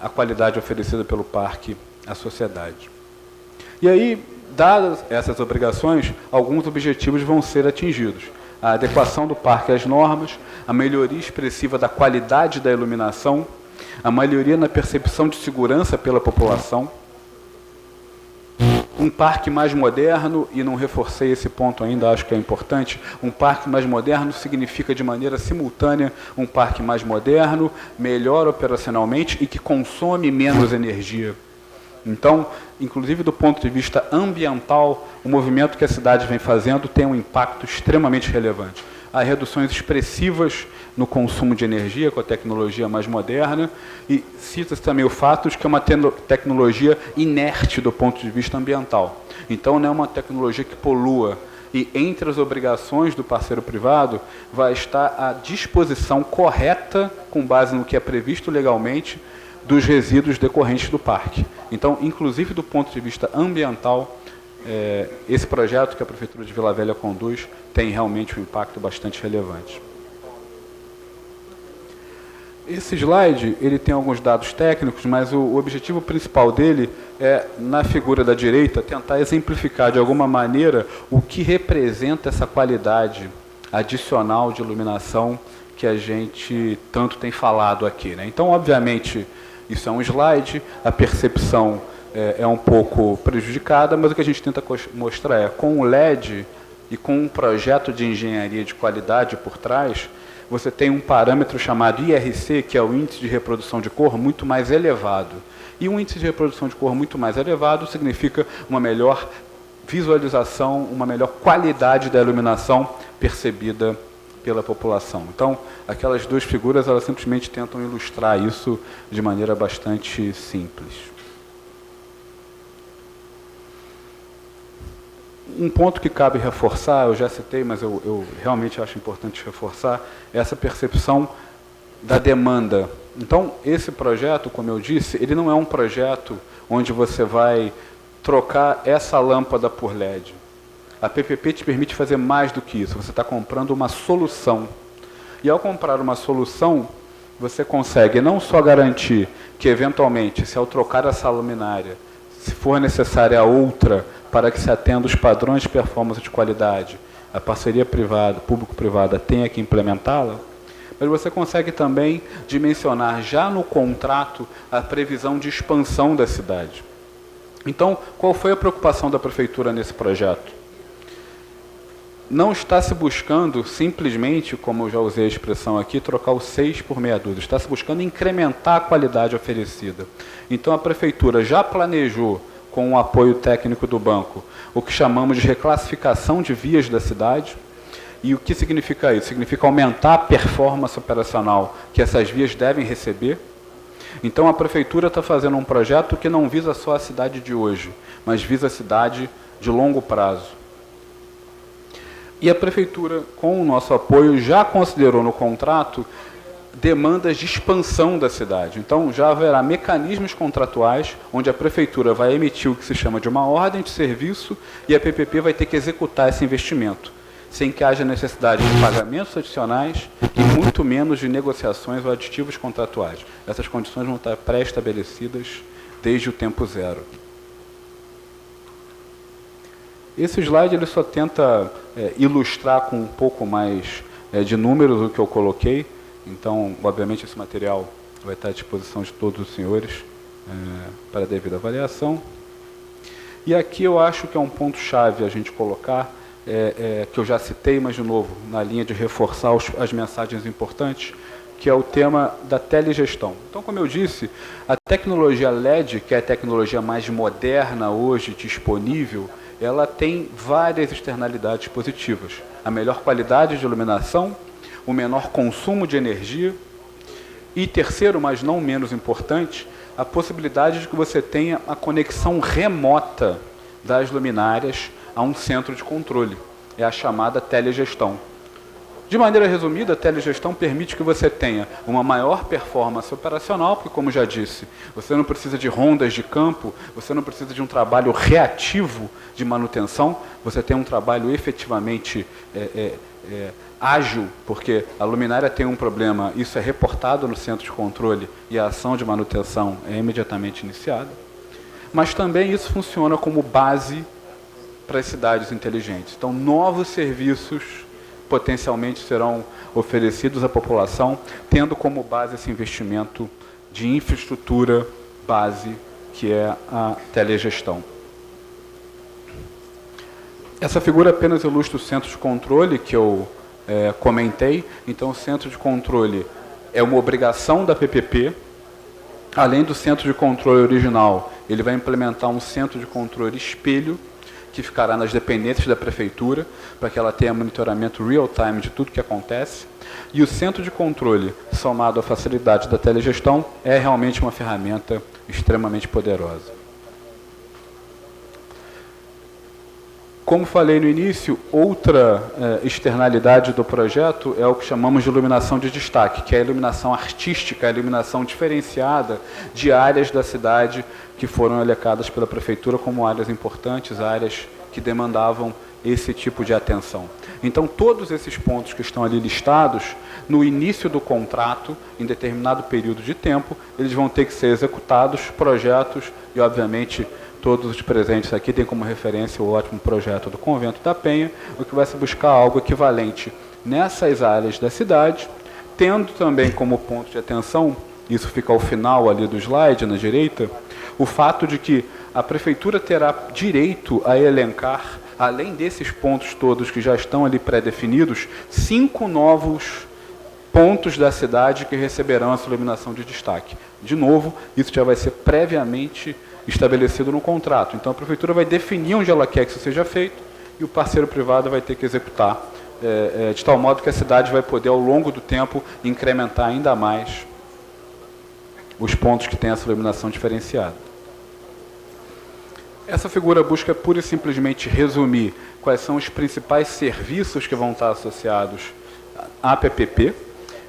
a qualidade oferecida pelo parque à sociedade. E aí, dadas essas obrigações, alguns objetivos vão ser atingidos. A adequação do parque às normas, a melhoria expressiva da qualidade da iluminação, a melhoria na percepção de segurança pela população, um parque mais moderno, e não reforcei esse ponto ainda, acho que é importante, um parque mais moderno significa de maneira simultânea um parque mais moderno, melhor operacionalmente e que consome menos energia. Então, inclusive do ponto de vista ambiental, o movimento que a cidade vem fazendo tem um impacto extremamente relevante. Há reduções expressivas no consumo de energia com a tecnologia mais moderna, e cita-se também o fato de que é uma tecnologia inerte do ponto de vista ambiental. Então, não é uma tecnologia que polua. E entre as obrigações do parceiro privado vai estar a disposição correta, com base no que é previsto legalmente, dos resíduos decorrentes do parque. Então, inclusive do ponto de vista ambiental, esse projeto que a Prefeitura de Vila Velha conduz tem realmente um impacto bastante relevante. Esse slide ele tem alguns dados técnicos, mas o objetivo principal dele é, na figura da direita, tentar exemplificar de alguma maneira o que representa essa qualidade adicional de iluminação que a gente tanto tem falado aqui, né? Então, obviamente, isso é um slide, a percepção é um pouco prejudicada, mas o que a gente tenta mostrar é, com o LED e com um projeto de engenharia de qualidade por trás, você tem um parâmetro chamado IRC, que é o índice de reprodução de cor, muito mais elevado. E um índice de reprodução de cor muito mais elevado significa uma melhor visualização, uma melhor qualidade da iluminação percebida pela população. Então, aquelas duas figuras, elas simplesmente tentam ilustrar isso de maneira bastante simples. Um ponto que cabe reforçar, eu já citei, mas eu realmente acho importante reforçar, é essa percepção da demanda. Então, esse projeto, como eu disse, ele não é um projeto onde você vai trocar essa lâmpada por LED. A PPP te permite fazer mais do que isso. Você está comprando uma solução. E ao comprar uma solução, você consegue não só garantir que, eventualmente, se ao trocar essa luminária, se for necessária outra para que se atenda os padrões de performance de qualidade, a parceria privada, público-privada tenha que implementá-la, mas você consegue também dimensionar já no contrato a previsão de expansão da cidade. Então, qual foi a preocupação da Prefeitura nesse projeto? Não está se buscando simplesmente, como eu já usei a expressão aqui, trocar o 6 por meia dúzia. Está se buscando incrementar a qualidade oferecida. Então, a Prefeitura já planejou, com o apoio técnico do banco, o que chamamos de reclassificação de vias da cidade. E o que significa isso? Significa aumentar a performance operacional que essas vias devem receber. Então, a Prefeitura está fazendo um projeto que não visa só a cidade de hoje, mas visa a cidade de longo prazo. E a Prefeitura, com o nosso apoio, já considerou no contrato demandas de expansão da cidade. Então, já haverá mecanismos contratuais onde a Prefeitura vai emitir o que se chama de uma ordem de serviço e a PPP vai ter que executar esse investimento, sem que haja necessidade de pagamentos adicionais e muito menos de negociações ou aditivos contratuais. Essas condições vão estar pré-estabelecidas desde o tempo zero. Esse slide ele só tenta ilustrar com um pouco mais de números o que eu coloquei. Então, obviamente, esse material vai estar à disposição de todos os senhores para a devida avaliação. E aqui eu acho que é um ponto-chave a gente colocar, que eu já citei, mas, de novo, na linha de reforçar as mensagens importantes, que é o tema da telegestão. Então, como eu disse, a tecnologia LED, que é a tecnologia mais moderna hoje disponível, ela tem várias externalidades positivas. A melhor qualidade de iluminação, o menor consumo de energia e, terceiro, mas não menos importante, a possibilidade de que você tenha a conexão remota das luminárias a um centro de controle. É a chamada telegestão. De maneira resumida, a telegestão permite que você tenha uma maior performance operacional, porque, como já disse, você não precisa de rondas de campo, você não precisa de um trabalho reativo de manutenção, você tem um trabalho efetivamente ágil, porque a luminária tem um problema, isso é reportado no centro de controle e a ação de manutenção é imediatamente iniciada. Mas também isso funciona como base para as cidades inteligentes. Então, novos serviços potencialmente serão oferecidos à população, tendo como base esse investimento de infraestrutura base, que é a telegestão. Essa figura apenas ilustra o centro de controle que eu comentei. Então, o centro de controle é uma obrigação da PPP. Além do centro de controle original, ele vai implementar um centro de controle espelho, que ficará nas dependências da Prefeitura, para que ela tenha monitoramento real-time de tudo que acontece. E o centro de controle, somado à facilidade da telegestão, é realmente uma ferramenta extremamente poderosa. Como falei no início, outra externalidade do projeto é o que chamamos de iluminação de destaque, que é a iluminação artística, a iluminação diferenciada de áreas da cidade que foram elencadas pela Prefeitura como áreas importantes, áreas que demandavam esse tipo de atenção. Então, todos esses pontos que estão ali listados, no início do contrato, em determinado período de tempo, eles vão ter que ser executados, projetos e, obviamente, todos os presentes aqui têm como referência o ótimo projeto do Convento da Penha, o que vai se buscar algo equivalente nessas áreas da cidade, tendo também como ponto de atenção, isso fica ao final ali do slide, na direita, o fato de que a Prefeitura terá direito a elencar, além desses pontos todos que já estão ali pré-definidos, 5 novos pontos da cidade que receberão essa iluminação de destaque. De novo, isso já vai ser previamente estabelecido no contrato. Então, a Prefeitura vai definir onde ela quer que isso seja feito e o parceiro privado vai ter que executar, de tal modo que a cidade vai poder, ao longo do tempo, incrementar ainda mais os pontos que têm essa iluminação diferenciada. Essa figura busca pura e simplesmente resumir quais são os principais serviços que vão estar associados à PPP.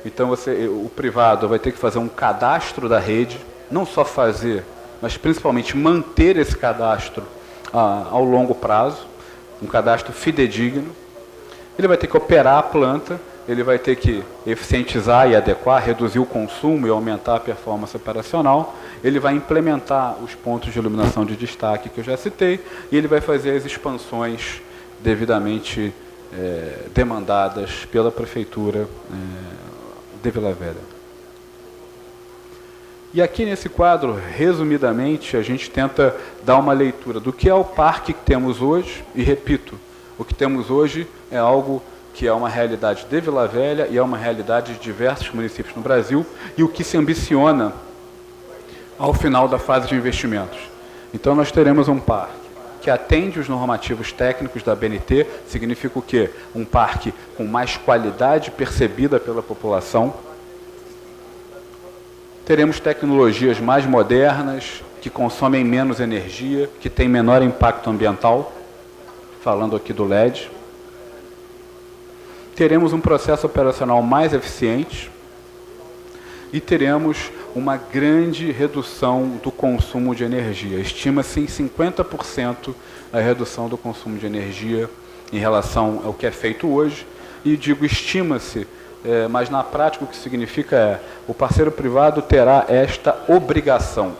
Então, o privado vai ter que fazer um cadastro da rede, não só fazer, mas principalmente manter esse cadastro ao longo prazo, um cadastro fidedigno. Ele vai ter que operar a planta, ele vai ter que eficientizar e adequar, reduzir o consumo e aumentar a performance operacional. Ele vai implementar os pontos de iluminação de destaque que eu já citei e ele vai fazer as expansões devidamente demandadas pela Prefeitura de Vila Velha. E aqui nesse quadro, resumidamente, a gente tenta dar uma leitura do que é o parque que temos hoje, e repito, o que temos hoje é algo que é uma realidade de Vila Velha e é uma realidade de diversos municípios no Brasil, e o que se ambiciona ao final da fase de investimentos. Então, nós teremos um parque que atende os normativos técnicos da ABNT, significa o quê? Um parque com mais qualidade percebida pela população. Teremos tecnologias mais modernas, que consomem menos energia, que têm menor impacto ambiental, falando aqui do LED. Teremos um processo operacional mais eficiente e teremos uma grande redução do consumo de energia. Estima-se em 50% a redução do consumo de energia em relação ao que é feito hoje. E digo estima-se, mas na prática o que significa é o parceiro privado terá esta obrigação.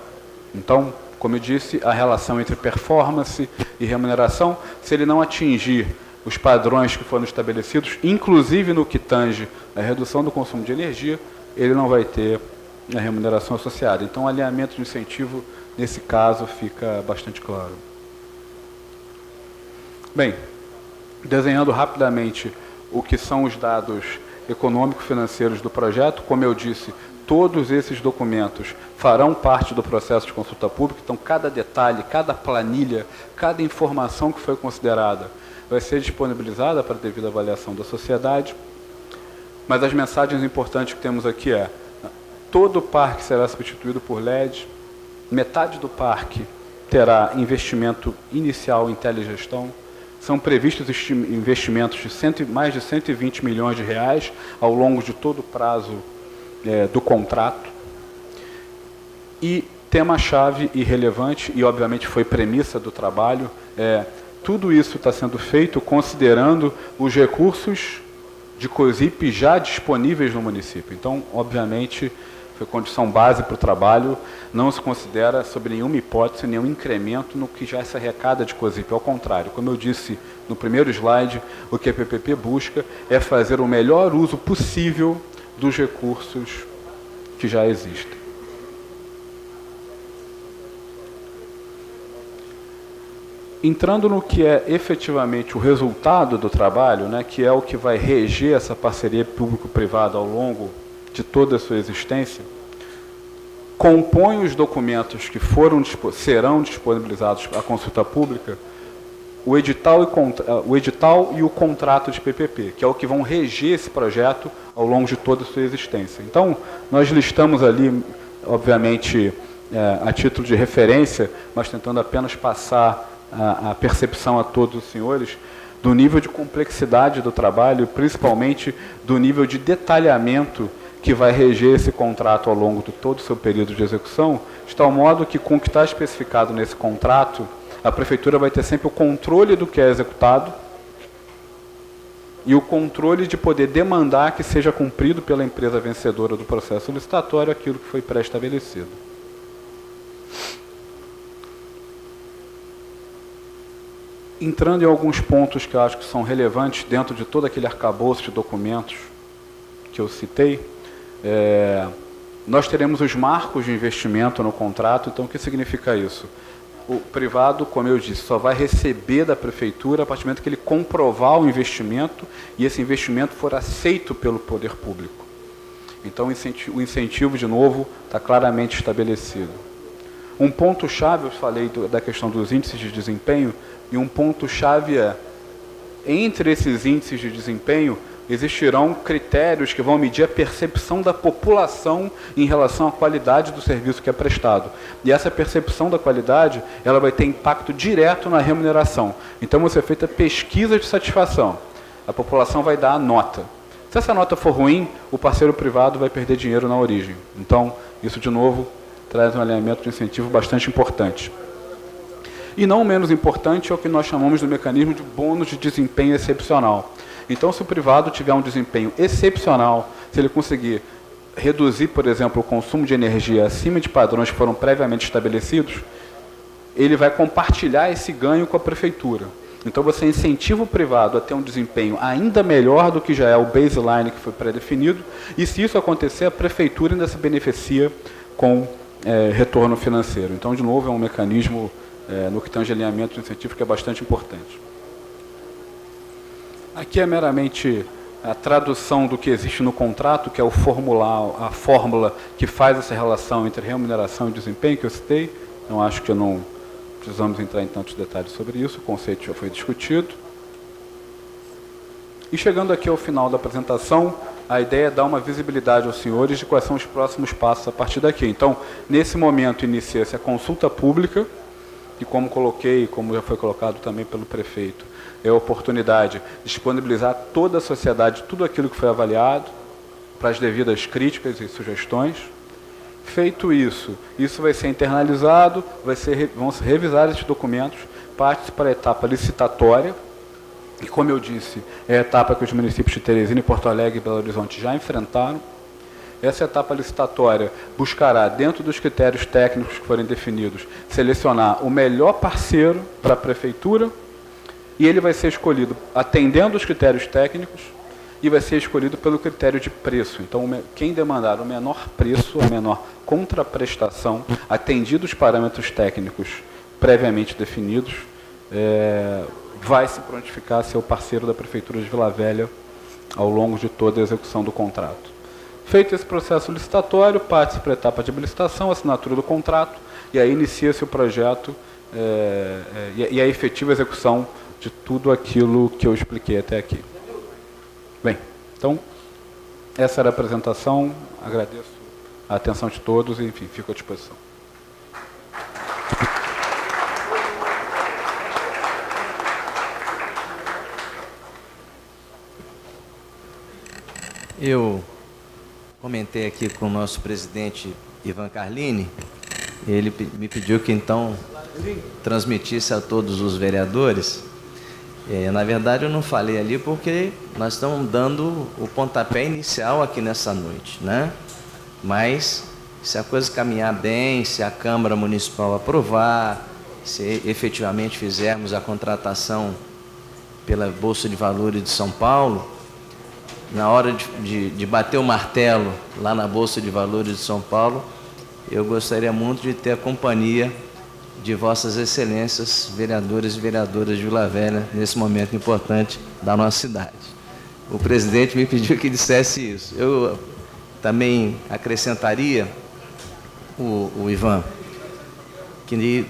Então, como eu disse, a relação entre performance e remuneração, se ele não atingir os padrões que foram estabelecidos, inclusive no que tange a redução do consumo de energia, ele não vai ter a remuneração associada. Então, o alinhamento de incentivo, nesse caso, fica bastante claro. Bem, desenhando rapidamente o que são os dados econômico-financeiros do projeto, como eu disse, todos esses documentos farão parte do processo de consulta pública, então cada detalhe, cada planilha, cada informação que foi considerada vai ser disponibilizada para a devida avaliação da sociedade. Mas as mensagens importantes que temos aqui é: todo o parque será substituído por LED, metade do parque terá investimento inicial em telegestão, são previstos investimentos de mais de 120 milhões de reais ao longo de todo o prazo do contrato. E tema-chave e relevante, e obviamente foi premissa do trabalho, tudo isso está sendo feito considerando os recursos de COSIP já disponíveis no município. Então, obviamente, foi condição base para o trabalho, não se considera, sob nenhuma hipótese, nenhum incremento no que já se arrecada de COSIP. Ao contrário, como eu disse no primeiro slide, o que a PPP busca é fazer o melhor uso possível dos recursos que já existem. Entrando no que é efetivamente o resultado do trabalho, né, que é o que vai reger essa parceria público-privada ao longo de toda a sua existência, compõe os documentos que serão disponibilizados à consulta pública o edital e o contrato de PPP, que é o que vão reger esse projeto ao longo de toda a sua existência. Então, nós listamos ali, obviamente, a título de referência, mas tentando apenas passar a percepção a todos os senhores do nível de complexidade do trabalho, principalmente do nível de detalhamento que vai reger esse contrato ao longo de todo o seu período de execução, de tal modo que, com o que está especificado nesse contrato, a Prefeitura vai ter sempre o controle do que é executado e o controle de poder demandar que seja cumprido pela empresa vencedora do processo licitatório aquilo que foi pré-estabelecido. Entrando em alguns pontos que eu acho que são relevantes dentro de todo aquele arcabouço de documentos que eu citei, nós teremos os marcos de investimento no contrato. Então, o que significa isso? O privado, como eu disse, só vai receber da Prefeitura a partir do momento que ele comprovar o investimento e esse investimento for aceito pelo poder público. Então, o incentivo, de novo, está claramente estabelecido. Um ponto-chave, eu falei da questão dos índices de desempenho, e um ponto-chave é, entre esses índices de desempenho, existirão critérios que vão medir a percepção da população em relação à qualidade do serviço que é prestado. E essa percepção da qualidade, ela vai ter impacto direto na remuneração. Então, vai ser feita pesquisa de satisfação. A população vai dar a nota. Se essa nota for ruim, o parceiro privado vai perder dinheiro na origem. Então, isso, de novo, traz um alinhamento de incentivo bastante importante. E não menos importante é o que nós chamamos do mecanismo de bônus de desempenho excepcional. Então, se o privado tiver um desempenho excepcional, se ele conseguir reduzir, por exemplo, o consumo de energia acima de padrões que foram previamente estabelecidos, ele vai compartilhar esse ganho com a Prefeitura. Então, você incentiva o privado a ter um desempenho ainda melhor do que já é o baseline que foi pré-definido, e se isso acontecer, a Prefeitura ainda se beneficia com retorno financeiro. Então, de novo, é um mecanismo no que tange alinhamento de incentivo que é bastante importante. Aqui é meramente a tradução do que existe no contrato, que é o formular, a fórmula que faz essa relação entre remuneração e desempenho, que eu citei. Então, acho que eu não precisamos entrar em tantos detalhes sobre isso, o conceito já foi discutido. E chegando aqui ao final da apresentação, a ideia é dar uma visibilidade aos senhores de quais são os próximos passos a partir daqui. Então, nesse momento, inicia-se a consulta pública, e como coloquei, como já foi colocado também pelo prefeito, é a oportunidade de disponibilizar a toda a sociedade tudo aquilo que foi avaliado, para as devidas críticas e sugestões. Feito isso, isso vai ser internalizado, vão se revisar esses documentos, parte para a etapa licitatória, e como eu disse, é a etapa que os municípios de Teresina, Porto Alegre e Belo Horizonte já enfrentaram. Essa etapa licitatória buscará, dentro dos critérios técnicos que forem definidos, selecionar o melhor parceiro para a prefeitura, e ele vai ser escolhido atendendo os critérios técnicos, e vai ser escolhido pelo critério de preço. Então, quem demandar o menor preço, a menor contraprestação, atendido os parâmetros técnicos previamente definidos, vai se prontificar a ser o parceiro da Prefeitura de Vila Velha ao longo de toda a execução do contrato. Feito esse processo licitatório, parte-se para a etapa de licitação, assinatura do contrato, e aí inicia-se o projeto e a efetiva execução de tudo aquilo que eu expliquei até aqui. Bem, então, essa era a apresentação, agradeço a atenção de todos e, enfim, fico à disposição. Eu comentei aqui com o nosso presidente Ivan Carlini, ele me pediu que então transmitisse a todos os vereadores. Na verdade, eu não falei ali porque nós estamos dando o pontapé inicial aqui nessa noite, né? Mas, se a coisa caminhar bem, se a Câmara Municipal aprovar, se efetivamente fizermos a contratação pela Bolsa de Valores de São Paulo, na hora de bater o martelo lá na Bolsa de Valores de São Paulo, eu gostaria muito de ter a companhia de Vossas Excelências, vereadores e vereadoras de Vila Velha, nesse momento importante da nossa cidade. O presidente me pediu que dissesse isso. Eu também acrescentaria, o Ivan, que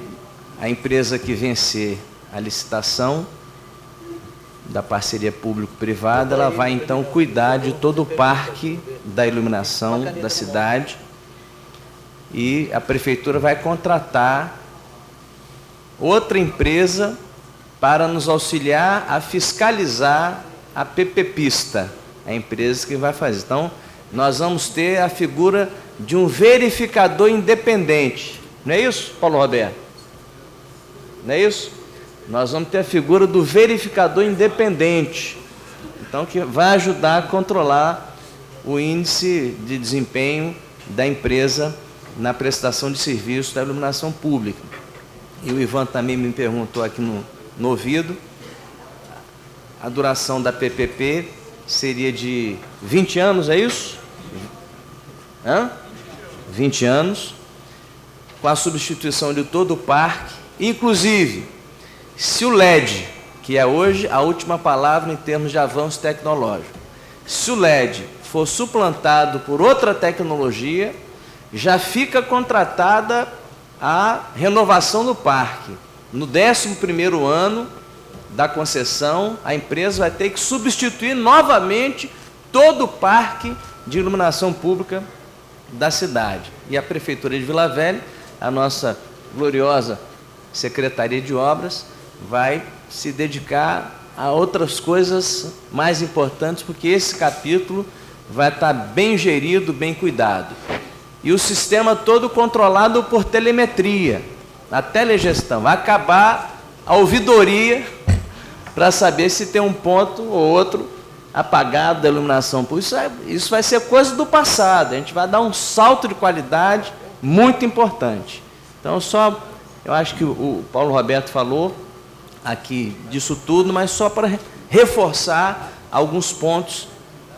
a empresa que vencer a licitação da parceria público-privada, ela vai então cuidar de todo o parque da iluminação da cidade, e a prefeitura vai contratar outra empresa para nos auxiliar a fiscalizar a PP Pista, a empresa que vai fazer. Então, nós vamos ter a figura de um verificador independente. Não é isso, Paulo Roberto? Não é isso? Nós vamos ter a figura do verificador independente, então, que vai ajudar a controlar o índice de desempenho da empresa na prestação de serviços da iluminação pública. E o Ivan também me perguntou aqui no ouvido, a duração da PPP seria de 20 anos, é isso? 20 anos, com a substituição de todo o parque, inclusive, se o LED, que é hoje a última palavra em termos de avanço tecnológico, se o LED for suplantado por outra tecnologia, já fica contratada a renovação do parque. No 11º ano da concessão, a empresa vai ter que substituir novamente todo o parque de iluminação pública da cidade. E a Prefeitura de Vila Velha, a nossa gloriosa Secretaria de Obras, vai se dedicar a outras coisas mais importantes, porque esse capítulo vai estar bem gerido, bem cuidado. E o sistema todo controlado por telemetria, a telegestão. Vai acabar a ouvidoria para saber se tem um ponto ou outro apagado da iluminação pública. Isso vai ser coisa do passado. A gente vai dar um salto de qualidade muito importante. Então, eu acho que o Paulo Roberto falou aqui disso tudo, mas só para reforçar alguns pontos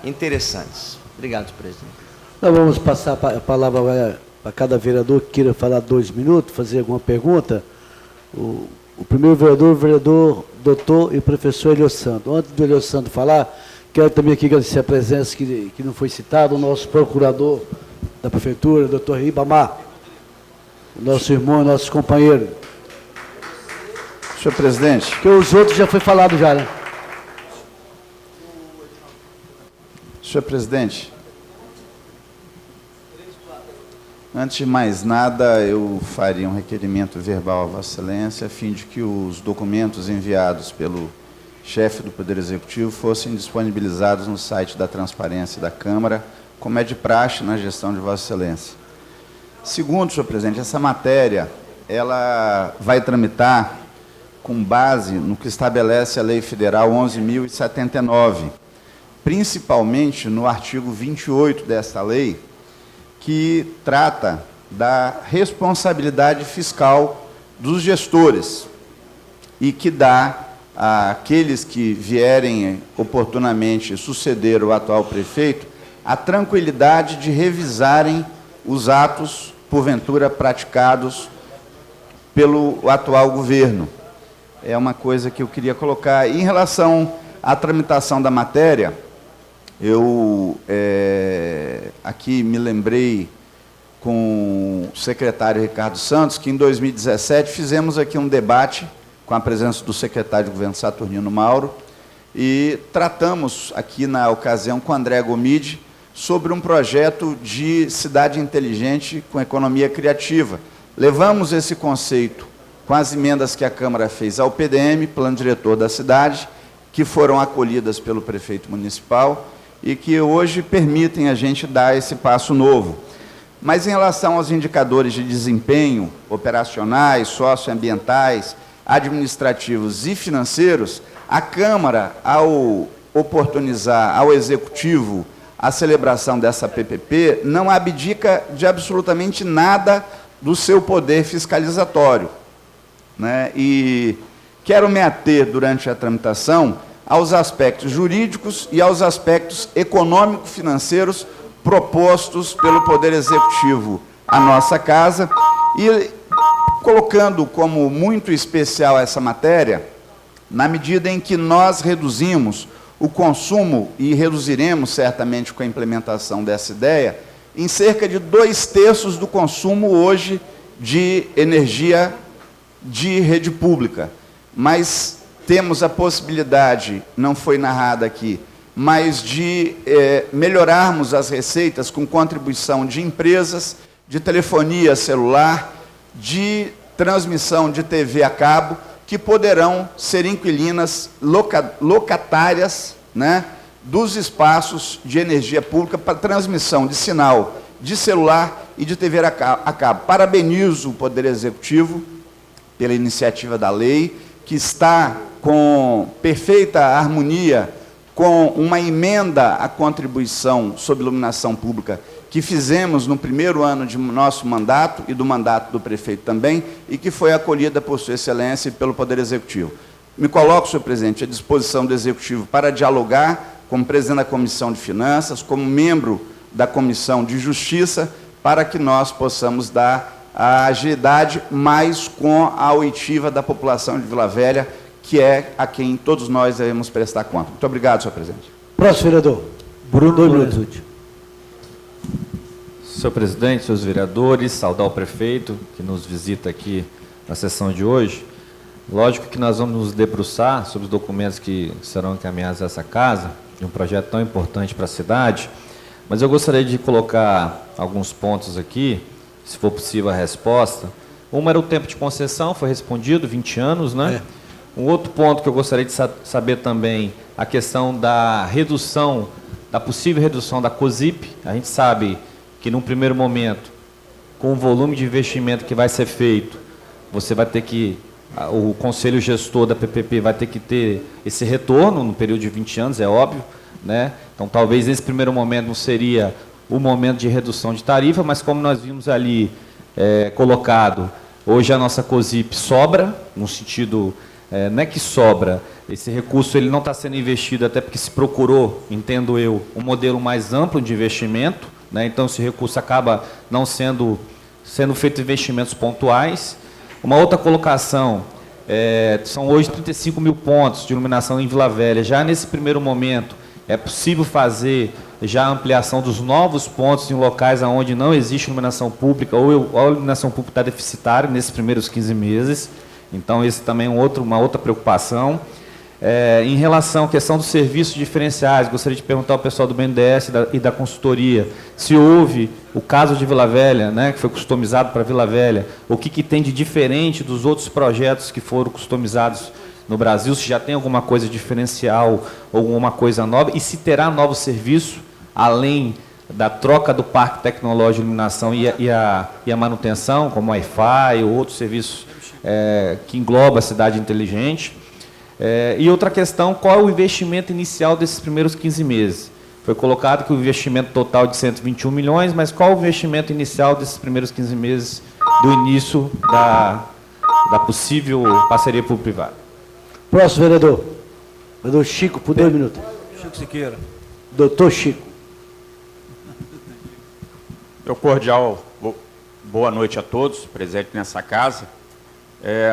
interessantes. Obrigado, presidente. Nós vamos passar a palavra para cada vereador que queira falar 2 minutos, fazer alguma pergunta. O primeiro vereador, o vereador doutor e professor Eliosando. Antes do Eliosando falar, quero também aqui agradecer a presença que não foi citado, o nosso procurador da prefeitura, doutor Ribamar, nosso irmão, nosso companheiro. Senhor presidente. Porque os outros já foi falado já, né? Senhor presidente. Antes de mais nada, eu faria um requerimento verbal a Vossa Excelência, a fim de que os documentos enviados pelo chefe do Poder Executivo fossem disponibilizados no site da Transparência da Câmara, como é de praxe na gestão de Vossa Excelência. Segundo, senhor presidente, essa matéria, ela vai tramitar com base no que estabelece a Lei Federal 11.079, principalmente no artigo 28 desta lei, que trata da responsabilidade fiscal dos gestores e que dá àqueles que vierem oportunamente suceder o atual prefeito a tranquilidade de revisarem os atos, porventura, praticados pelo atual governo. É uma coisa que eu queria colocar. E, em relação à tramitação da matéria, eu aqui me lembrei com o secretário Ricardo Santos, que em 2017 fizemos aqui um debate com a presença do secretário de Governo Saturnino Mauro, e tratamos aqui na ocasião com André Gomide sobre um projeto de cidade inteligente com economia criativa. Levamos esse conceito com as emendas que a Câmara fez ao PDM, Plano Diretor da Cidade, que foram acolhidas pelo prefeito municipal e que hoje permitem a gente dar esse passo novo. Mas em relação aos indicadores de desempenho operacionais, socioambientais, administrativos e financeiros, a Câmara, ao oportunizar ao Executivo a celebração dessa PPP, não abdica de absolutamente nada do seu poder fiscalizatório, né? E quero me ater, durante a tramitação, aos aspectos jurídicos e aos aspectos econômico-financeiros propostos pelo Poder Executivo à nossa Casa, e colocando como muito especial essa matéria, na medida em que nós reduzimos o consumo, e reduziremos certamente com a implementação dessa ideia, em cerca de 2/3 do consumo hoje de energia de rede pública. Mas temos a possibilidade, não foi narrada aqui, mas de melhorarmos as receitas com contribuição de empresas, de telefonia celular, de transmissão de TV a cabo, que poderão ser inquilinas locatárias, né, dos espaços de energia pública para transmissão de sinal de celular e de TV a cabo. Parabenizo o Poder Executivo pela iniciativa da lei, que está com perfeita harmonia com uma emenda à contribuição sobre iluminação pública que fizemos no primeiro ano de nosso mandato e do mandato do prefeito também, e que foi acolhida por Sua Excelência e pelo Poder Executivo. Me coloco, senhor presidente, à disposição do Executivo para dialogar como presidente da Comissão de Finanças, como membro da Comissão de Justiça, para que nós possamos dar a agilidade, mas com a oitiva da população de Vila Velha, que é a quem todos nós devemos prestar conta. Muito obrigado, senhor presidente. Próximo vereador. Bruno Lorenzucci. Senhor presidente, senhores vereadores, saudar o prefeito que nos visita aqui na sessão de hoje. Lógico que nós vamos nos debruçar sobre os documentos que serão encaminhados a essa casa, de um projeto tão importante para a cidade, mas eu gostaria de colocar alguns pontos aqui, se for possível a resposta. Um era o tempo de concessão, foi respondido, 20 anos, né? Um outro ponto que eu gostaria de saber também, a questão da redução, da possível redução da COSIP. A gente sabe que, num primeiro momento, com o volume de investimento que vai ser feito, você vai ter que, o conselho gestor da PPP vai ter que ter esse retorno no período de 20 anos, é óbvio, né? Então, talvez nesse primeiro momento não seria o momento de redução de tarifa, mas como nós vimos ali colocado, hoje a nossa COSIP sobra, no sentido, não é que sobra, esse recurso ele não está sendo investido, até porque se procurou, entendo eu, um modelo mais amplo de investimento, né? Então esse recurso acaba não sendo feito investimentos pontuais. Uma outra colocação, são hoje 35 mil pontos de iluminação em Vila Velha. Já nesse primeiro momento, é possível fazer já a ampliação dos novos pontos em locais onde não existe iluminação pública ou a iluminação pública está deficitária nesses primeiros 15 meses. Então, esse também é uma outra preocupação. Em relação à questão dos serviços diferenciais, gostaria de perguntar ao pessoal do BNDES e da consultoria se houve o caso de Vila Velha, né, que foi customizado para Vila Velha, o que tem de diferente dos outros projetos que foram customizados no Brasil, se já tem alguma coisa diferencial ou alguma coisa nova, e se terá novo serviço, além da troca do parque tecnológico de iluminação e a manutenção, como Wi-Fi ou outros serviços que engloba a cidade inteligente. E outra questão, qual é o investimento inicial desses primeiros 15 meses? Foi colocado que o investimento total é de 121 milhões, mas qual o investimento inicial desses primeiros 15 meses do início da possível parceria público-privada? Próximo vereador. Vereador Chico, por 2 minutos. Chico Siqueira. Doutor Chico. Meu cordial boa noite a todos presentes nessa casa.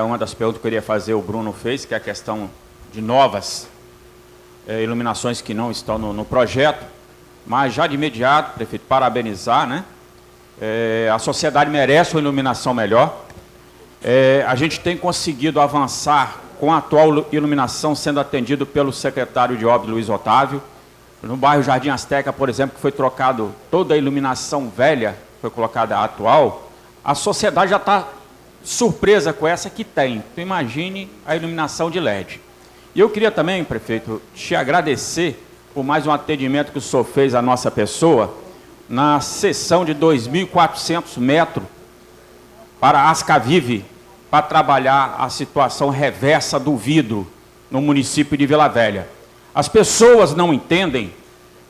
Uma das perguntas que eu queria fazer, o Bruno fez, que é a questão de novas iluminações que não estão no projeto, mas já de imediato, prefeito, parabenizar, né? A sociedade merece uma iluminação melhor. A gente tem conseguido avançar com a atual iluminação sendo atendido pelo secretário de Obras, Luiz Otávio. No bairro Jardim Azteca, por exemplo, que foi trocado toda a iluminação velha, foi colocada a atual, a sociedade já está surpresa com essa que tem. Então, imagine a iluminação de LED. E eu queria também, prefeito, te agradecer por mais um atendimento que o senhor fez à nossa pessoa na cessão de 2.400 metros para a Ascavive, para trabalhar a situação reversa do vidro no município de Vila Velha. As pessoas não entendem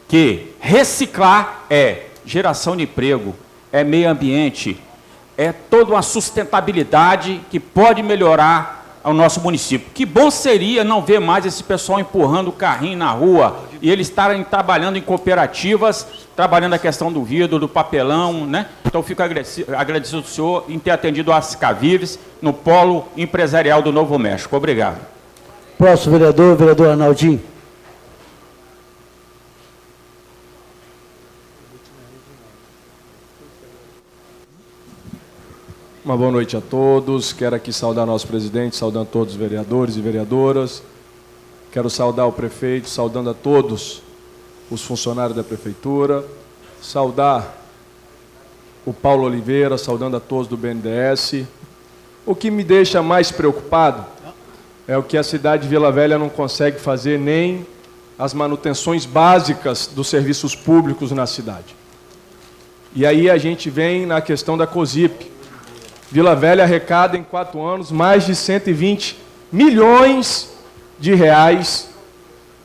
que reciclar é geração de emprego, é meio ambiente, é toda uma sustentabilidade que pode melhorar ao nosso município. Que bom seria não ver mais esse pessoal empurrando o carrinho na rua e eles estarem trabalhando em cooperativas, trabalhando a questão do vidro, do papelão, né? Então, fico agradecido ao senhor em ter atendido as Cavives no polo empresarial do Novo México. Obrigado. Próximo vereador, vereador Arnaldinho. Uma boa noite a todos. Quero aqui saudar nosso presidente, saudando todos os vereadores e vereadoras. Quero saudar o prefeito, saudando a todos os funcionários da prefeitura. Saudar o Paulo Oliveira, saudando a todos do BNDES. O que me deixa mais preocupado é o que a cidade de Vila Velha não consegue fazer nem as manutenções básicas dos serviços públicos na cidade. E aí a gente vem na questão da COSIP. Vila Velha arrecada em 4 anos mais de 120 milhões de reais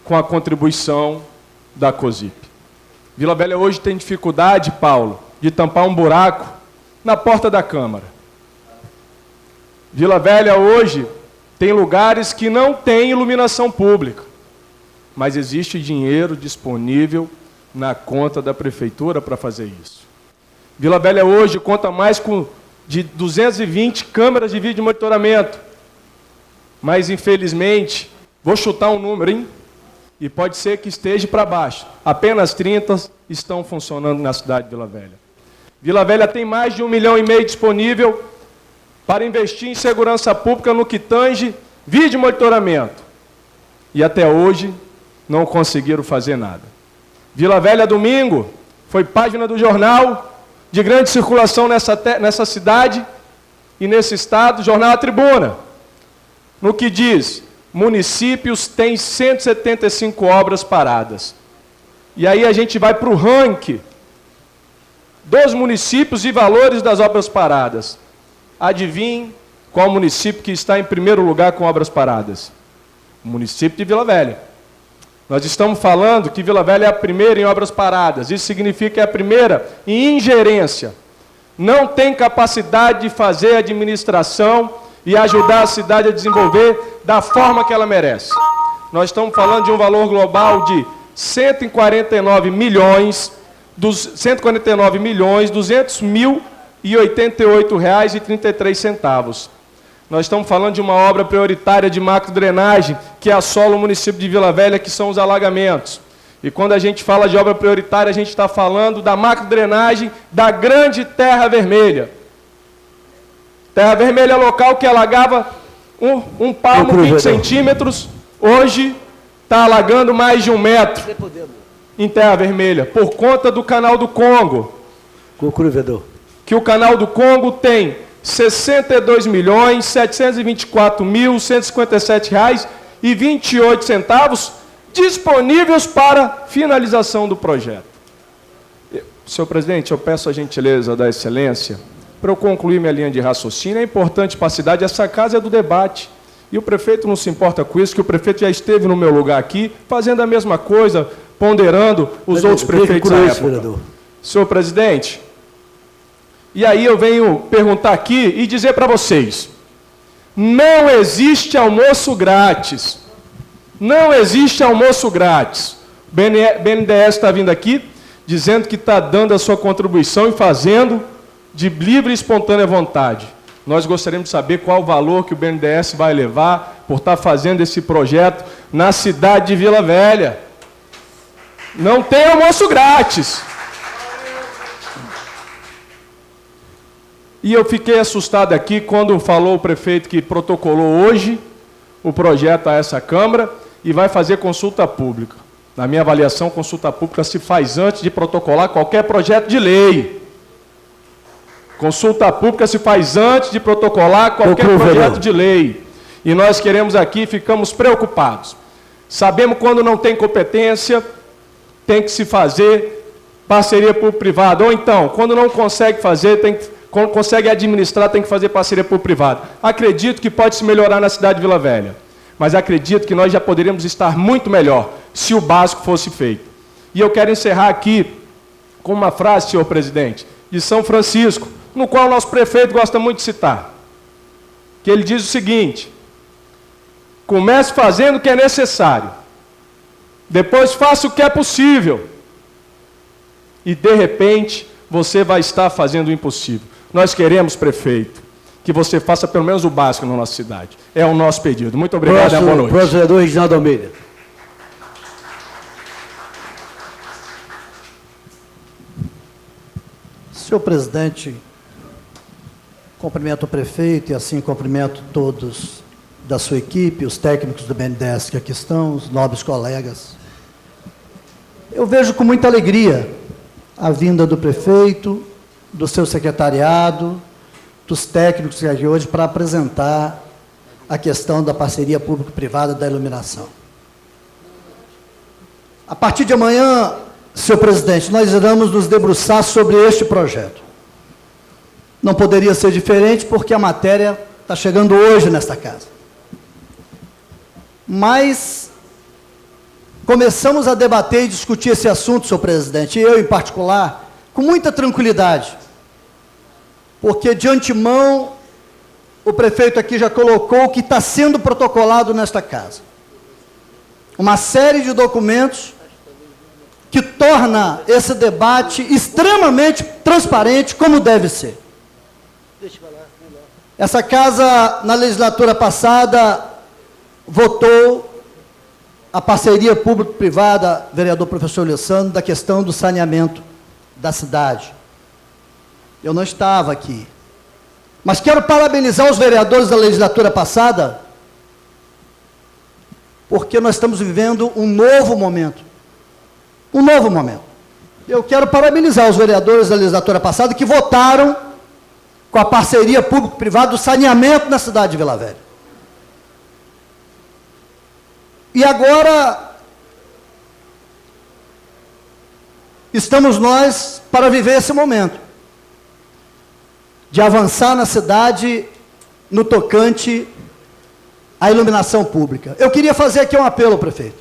com a contribuição da COSIP. Vila Velha hoje tem dificuldade, Paulo, de tampar um buraco na porta da Câmara. Vila Velha hoje tem lugares que não tem iluminação pública, mas existe dinheiro disponível na conta da prefeitura para fazer isso. Vila Velha hoje conta mais com de 220 câmeras de vídeo monitoramento. Mas, infelizmente, vou chutar um número, hein? E pode ser que esteja para baixo. Apenas 30 estão funcionando na cidade de Vila Velha. Vila Velha tem mais de 1,5 milhão disponível para investir em segurança pública no que tange vídeo monitoramento. E até hoje não conseguiram fazer nada. Vila Velha, domingo, foi página do jornal de grande circulação nessa cidade e nesse estado, jornal A Tribuna, no que diz, municípios têm 175 obras paradas. E aí a gente vai para o ranking dos municípios e valores das obras paradas. Adivinhe qual município que está em primeiro lugar com obras paradas? O município de Vila Velha. Nós estamos falando que Vila Velha é a primeira em obras paradas. Isso significa que é a primeira em ingerência. Não tem capacidade de fazer administração e ajudar a cidade a desenvolver da forma que ela merece. Nós estamos falando de um valor global de 149 milhões, 200.288,33 reais. Nós estamos falando de uma obra prioritária de macrodrenagem que assola o município de Vila Velha, que são os alagamentos. E quando a gente fala de obra prioritária, a gente está falando da macrodrenagem da Grande Terra Vermelha. Terra Vermelha é local que alagava um palmo 20 centímetros, hoje está alagando mais de 1 metro em Terra Vermelha, por conta do Canal do Congo. Conclui, vereador. Que o Canal do Congo tem R$ 62.724.157,28 disponíveis para finalização do projeto. Senhor presidente, eu peço a gentileza da excelência para eu concluir minha linha de raciocínio. É importante para a cidade, essa casa é do debate. E o prefeito não se importa com isso, que o prefeito já esteve no meu lugar aqui, fazendo a mesma coisa, ponderando os outros prefeitos da época. Senhor presidente, e aí eu venho perguntar aqui e dizer para vocês, não existe almoço grátis. Não existe almoço grátis. O BNDES está vindo aqui, dizendo que está dando a sua contribuição e fazendo de livre e espontânea vontade. Nós gostaríamos de saber qual o valor que o BNDES vai levar por estar fazendo esse projeto na cidade de Vila Velha. Não tem almoço grátis. E eu fiquei assustado aqui quando falou o prefeito que protocolou hoje o projeto a essa Câmara e vai fazer consulta pública. Na minha avaliação, consulta pública se faz antes de protocolar qualquer projeto de lei. Consulta pública se faz antes de protocolar qualquer projeto de lei. E nós queremos aqui, ficamos preocupados. Sabemos quando não tem competência, tem que se fazer parceria público-privada. Ou então, quando não consegue fazer, quando consegue administrar, tem que fazer parceria público-privada. Acredito que pode se melhorar na cidade de Vila Velha. Mas acredito que nós já poderíamos estar muito melhor se o básico fosse feito. E eu quero encerrar aqui com uma frase, senhor presidente, de São Francisco, no qual o nosso prefeito gosta muito de citar. Que ele diz o seguinte: comece fazendo o que é necessário, depois faça o que é possível, e de repente você vai estar fazendo o impossível. Nós queremos, prefeito, que você faça pelo menos o básico na nossa cidade. É o nosso pedido. Muito obrigado e boa noite. Próximo vereador Reginaldo Almeida. Senhor presidente, cumprimento o prefeito e assim cumprimento todos da sua equipe, os técnicos do BNDES que aqui estão, os nobres colegas. Eu vejo com muita alegria a vinda do prefeito, do seu secretariado, dos técnicos que aqui hoje para apresentar a questão da parceria público-privada da iluminação. A partir de amanhã, senhor presidente, nós iremos nos debruçar sobre este projeto. Não poderia ser diferente porque a matéria está chegando hoje nesta casa. Mas começamos a debater e discutir esse assunto, senhor presidente, e eu em particular, com muita tranquilidade, porque de antemão o prefeito aqui já colocou o que está sendo protocolado nesta casa. Uma série de documentos que torna esse debate extremamente transparente, como deve ser. Essa casa, na legislatura passada, votou a parceria público-privada, vereador professor Alessandro, da questão do saneamento da cidade. Eu não estava aqui. Mas quero parabenizar os vereadores da legislatura passada, porque nós estamos vivendo um novo momento. Um novo momento. Eu quero parabenizar os vereadores da legislatura passada que votaram com a parceria público-privada do saneamento na cidade de Vila Velha. E agora estamos nós para viver esse momento de avançar na cidade no tocante à iluminação pública. Eu queria fazer aqui um apelo, prefeito.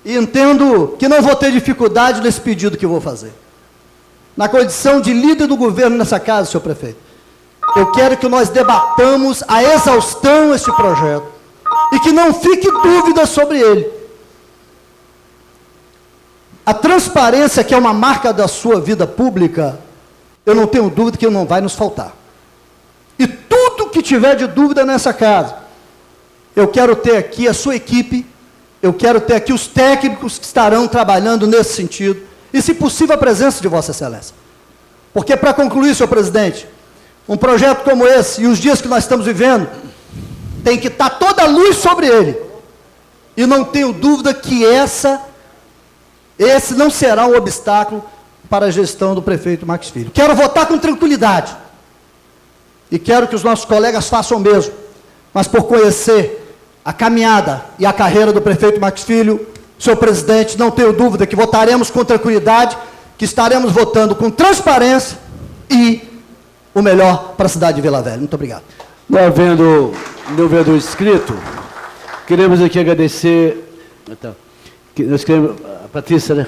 E entendo que não vou ter dificuldade nesse pedido que eu vou fazer. Na condição de líder do governo nessa casa, senhor prefeito, eu quero que nós debatamos a exaustão este projeto e que não fique dúvida sobre ele. A transparência, que é uma marca da sua vida pública, eu não tenho dúvida que não vai nos faltar. E tudo que tiver de dúvida nessa casa, eu quero ter aqui a sua equipe, eu quero ter aqui os técnicos que estarão trabalhando nesse sentido, e, se possível, a presença de Vossa Excelência. Porque, para concluir, senhor presidente, um projeto como esse, e os dias que nós estamos vivendo, tem que estar toda a luz sobre ele. E não tenho dúvida que esse não será um obstáculo para a gestão do prefeito Max Filho. Quero votar com tranquilidade. E quero que os nossos colegas façam o mesmo. Mas por conhecer a caminhada e a carreira do prefeito Max Filho, senhor presidente, não tenho dúvida que votaremos com tranquilidade, que estaremos votando com transparência e o melhor para a cidade de Vila Velha. Muito obrigado. Não havendo nenhum vereador inscrito, queremos aqui agradecer. Nós queremos. A Patrícia, né?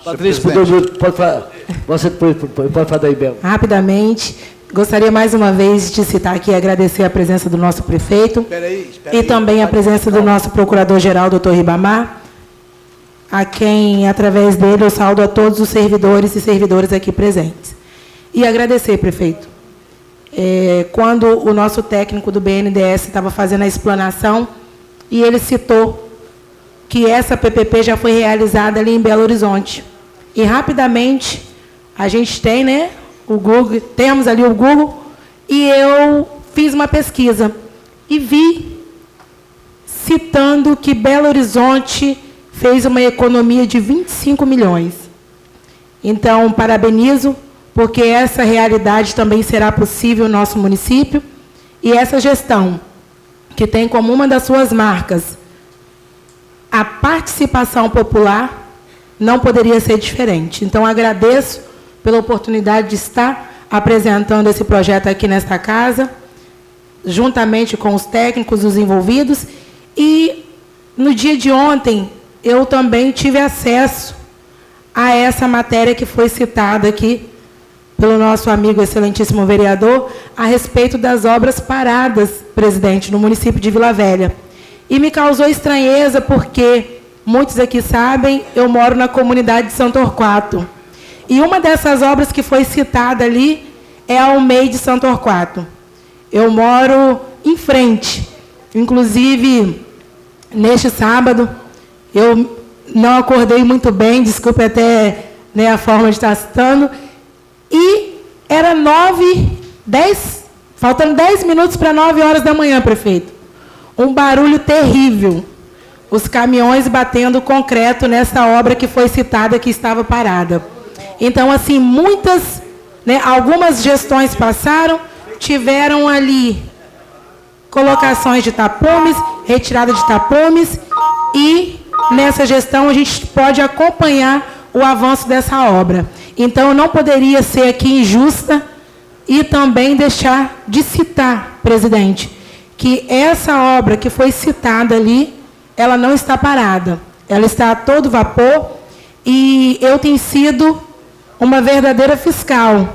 Patrícia, pode falar. Você pode falar daí, Bel. Rapidamente, gostaria mais uma vez de citar aqui e agradecer a presença do nosso prefeito e também a presença do nosso procurador-geral, doutor Ribamar, a quem, através dele, eu saúdo a todos os servidores e servidoras aqui presentes. E agradecer, prefeito. Quando o nosso técnico do BNDES estava fazendo a explanação, e ele citou que essa PPP já foi realizada ali em Belo Horizonte. E, rapidamente, a gente tem, né, o Google, temos ali o Google, e eu fiz uma pesquisa e vi citando que Belo Horizonte fez uma economia de 25 milhões. Então, parabenizo, porque essa realidade também será possível no nosso município, e essa gestão, que tem como uma das suas marcas a participação popular, não poderia ser diferente. Então, agradeço pela oportunidade de estar apresentando esse projeto aqui nesta casa, juntamente com os técnicos, os envolvidos, e no dia de ontem, eu também tive acesso a essa matéria que foi citada aqui pelo nosso amigo excelentíssimo vereador, a respeito das obras paradas, presidente, no município de Vila Velha. E me causou estranheza porque, muitos aqui sabem, eu moro na comunidade de São Torquato. E uma dessas obras que foi citada ali é a Almeida de São Torquato. Eu moro em frente. Inclusive, neste sábado, eu não acordei muito bem, desculpe até, né, a forma de estar citando, e era 10, faltando 10 minutos para 9 horas da manhã, prefeito. Um barulho terrível. Os caminhões batendo concreto nessa obra que foi citada, que estava parada. Então, assim, muitas, né, algumas gestões passaram, tiveram ali colocações de tapumes, retirada de tapumes, e nessa gestão a gente pode acompanhar o avanço dessa obra. Então, eu não poderia ser aqui injusta e também deixar de citar, presidente, que essa obra que foi citada ali, ela não está parada. Ela está a todo vapor e eu tenho sido uma verdadeira fiscal.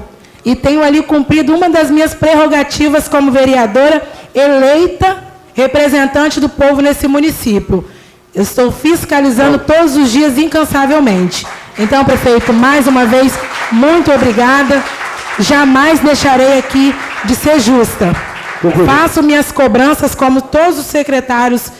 E tenho ali cumprido uma das minhas prerrogativas como vereadora eleita representante do povo nesse município. Eu estou fiscalizando todos os dias incansavelmente. Então, prefeito, mais uma vez, muito obrigada. Jamais deixarei aqui de ser justa. Faço minhas cobranças, como todos os secretários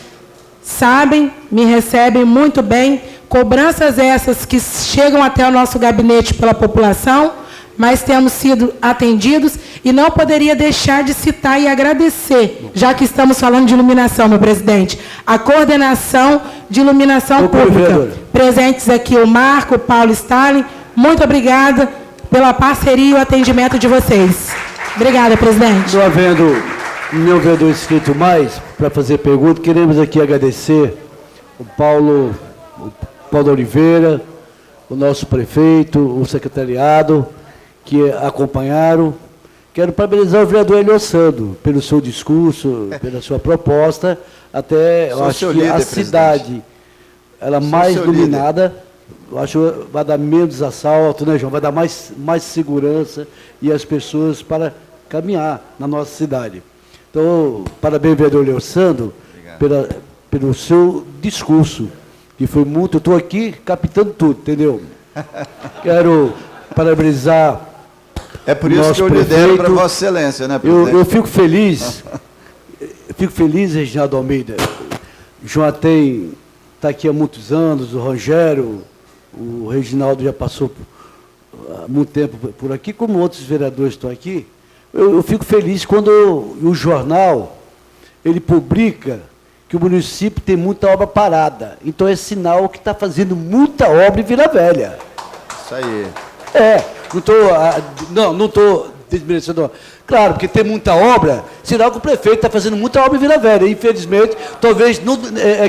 sabem, me recebem muito bem. Cobranças essas que chegam até o nosso gabinete pela população, mas temos sido atendidos e não poderia deixar de citar e agradecer, já que estamos falando de iluminação, meu presidente, a coordenação de iluminação pública. Presentes aqui o Marco, o Paulo Stalin, muito obrigada pela parceria e o atendimento de vocês. Obrigada, presidente. Não havendo nenhum vereador inscrito mais para fazer pergunta, queremos aqui agradecer o Paulo Oliveira, o nosso prefeito, o secretariado, que acompanharam. Quero parabenizar o vereador Eliosando pelo seu discurso, pela sua proposta, até eu acho que a cidade, ela mais iluminada, eu acho que vai dar menos assalto, né, João? Vai dar mais segurança e as pessoas para caminhar na nossa cidade. Então, parabéns, vereador Eliosando, pelo seu discurso, que foi muito... Eu estou aqui captando tudo, entendeu? Quero parabenizar... É por isso que eu lidero para Vossa Excelência, né, presidente? Eu fico feliz, Reginaldo Almeida. João está aqui há muitos anos, o Rogério, o Reginaldo já passou há muito tempo por aqui, como outros vereadores estão aqui. eu fico feliz quando o jornal, ele publica que o município tem muita obra parada. Então é sinal que está fazendo muita obra em Vila Velha. Isso aí. Não estou desmerecendo. Claro, porque tem muita obra, sinal que o prefeito está fazendo muita obra em Vila Velha. Infelizmente, talvez não,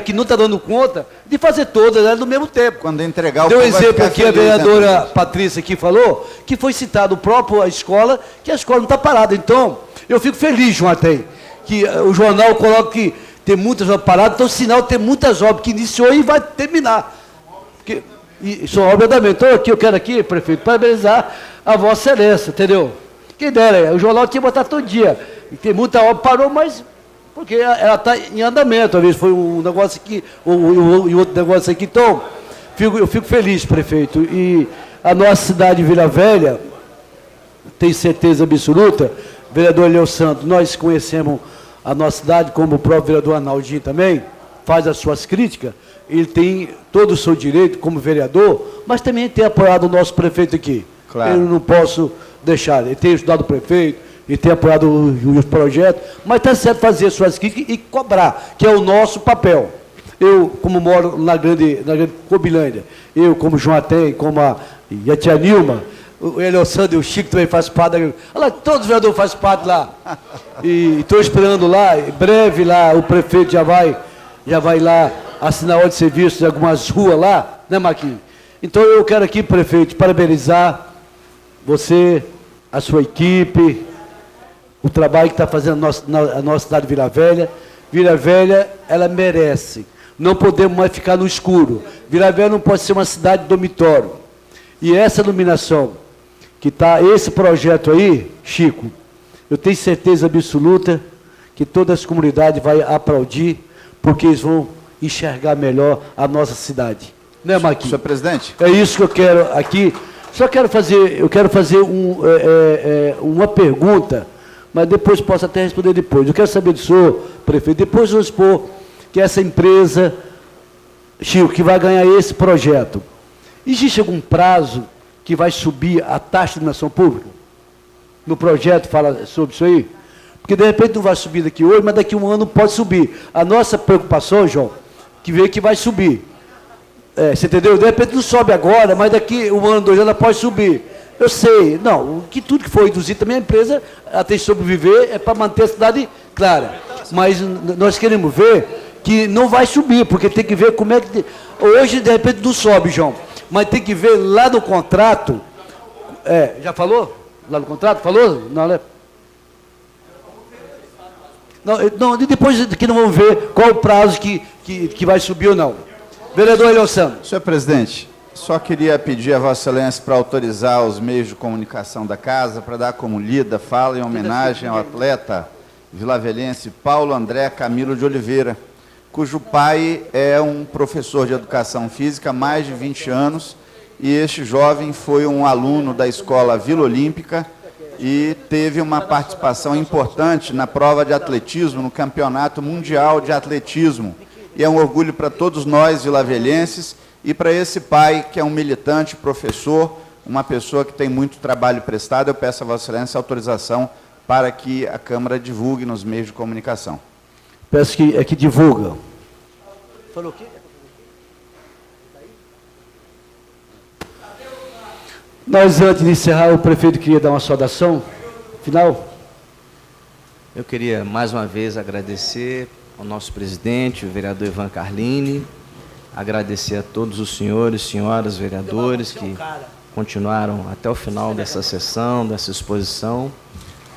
que não está dando conta de fazer todas no mesmo tempo. Quando entregar o Deu um povo vai exemplo ficar aqui, a feliz, né, vereadora presidente? Patrícia aqui falou, que foi citado o próprio a escola, que a escola não está parada. Então, eu fico feliz, João, até, que o jornal coloca que tem muitas obras paradas, então sinal tem muitas obras que iniciou e vai terminar. E são obras da Então, aqui, eu quero aqui, prefeito, parabenizar a Vossa Excelência, entendeu? Quem dera, o jornal tinha que botar todo dia. E tem muita obra, parou, mas porque ela está em andamento. Às vezes foi um negócio aqui, e outro negócio aqui. Então, eu fico feliz, prefeito. E a nossa cidade de Vila Velha, tem certeza absoluta, vereador Leo Santos, nós conhecemos a nossa cidade, como o próprio vereador Arnaldinho também, faz as suas críticas, ele tem todo o seu direito como vereador, mas também tem apoiado o nosso prefeito aqui. Claro. Eu não posso deixar, ele tem ajudado o prefeito, ele tem apoiado os projetos, mas está certo fazer suas críticas e cobrar, que é o nosso papel. Eu, como moro na grande Cobilândia, eu, como João Até, como a tia Nilma, o Eliosandro e o Chico também fazem parte. Olha lá, todos os vereadores fazem parte lá. E estou esperando lá, em breve lá, o prefeito já vai lá assinar ordem de serviço de algumas ruas lá, né, Marquinhos? Então eu quero aqui, prefeito, parabenizar você, a sua equipe, o trabalho que está fazendo a nossa cidade de Vila Velha. Vila Velha, ela merece. Não podemos mais ficar no escuro. Vila Velha não pode ser uma cidade dormitório. E essa iluminação, que está, esse projeto aí, Chico, eu tenho certeza absoluta que toda essa comunidade vai aplaudir, porque eles vão enxergar melhor a nossa cidade. Né, Marquinhos? Senhor presidente? É isso que eu quero aqui. Eu quero fazer uma pergunta, mas depois posso até responder depois. Eu quero saber do senhor, prefeito, depois vamos expor que essa empresa, Chico, que vai ganhar esse projeto, existe algum prazo que vai subir a taxa de iluminação pública? No projeto fala sobre isso aí? Porque, de repente, não vai subir daqui hoje, mas daqui a um ano pode subir. A nossa preocupação, João, que vê que vai subir. Você entendeu? De repente não sobe agora, mas daqui um ano, 2 anos, ela pode subir. Eu sei. Não, que tudo que for induzido também a empresa ela tem que sobreviver, é para manter a cidade clara. Mas nós queremos ver que não vai subir, porque tem que ver como é que... Hoje, de repente, não sobe, João. Mas tem que ver lá no contrato. Já falou? Lá no contrato? Falou? Não, né? Não, depois que não vamos ver qual o prazo que vai subir ou não. Vereador Eliosandro. Senhor presidente, só queria pedir a Vossa Excelência para autorizar os meios de comunicação da casa para dar como lida, fala em homenagem ao atleta vilavelhense Paulo André Camilo de Oliveira, cujo pai é um professor de educação física há mais de 20 anos, e este jovem foi um aluno da escola Vila Olímpica e teve uma participação importante na prova de atletismo, no Campeonato Mundial de Atletismo. E é um orgulho para todos nós, vilavelhenses, e para esse pai, que é um militante, professor, uma pessoa que tem muito trabalho prestado. Eu peço a Vossa Excelência autorização para que a Câmara divulgue nos meios de comunicação. Peço que divulga. Falou o quê? Nós, antes de encerrar, o prefeito queria dar uma saudação final. Eu queria, mais uma vez, agradecer ao nosso presidente, o vereador Ivan Carlini, agradecer a todos os senhores e senhoras vereadores que continuaram até o final dessa sessão, dessa exposição.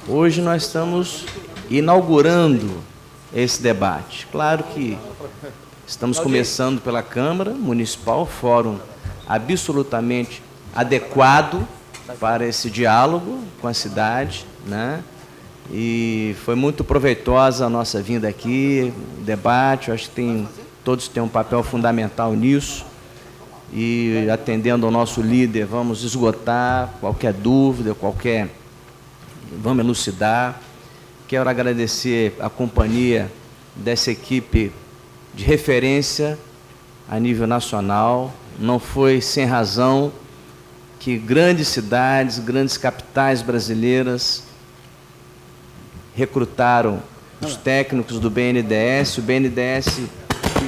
Hoje nós estamos inaugurando esse debate. Claro que estamos começando pela Câmara Municipal, fórum absolutamente adequado para esse diálogo com a cidade, né? E foi muito proveitosa a nossa vinda aqui, o debate. Eu acho que todos têm um papel fundamental nisso. E, atendendo ao nosso líder, vamos esgotar qualquer dúvida, vamos elucidar. Quero agradecer a companhia dessa equipe de referência a nível nacional. Não foi sem razão que grandes cidades, grandes capitais brasileiras recrutaram os técnicos do BNDES. O BNDES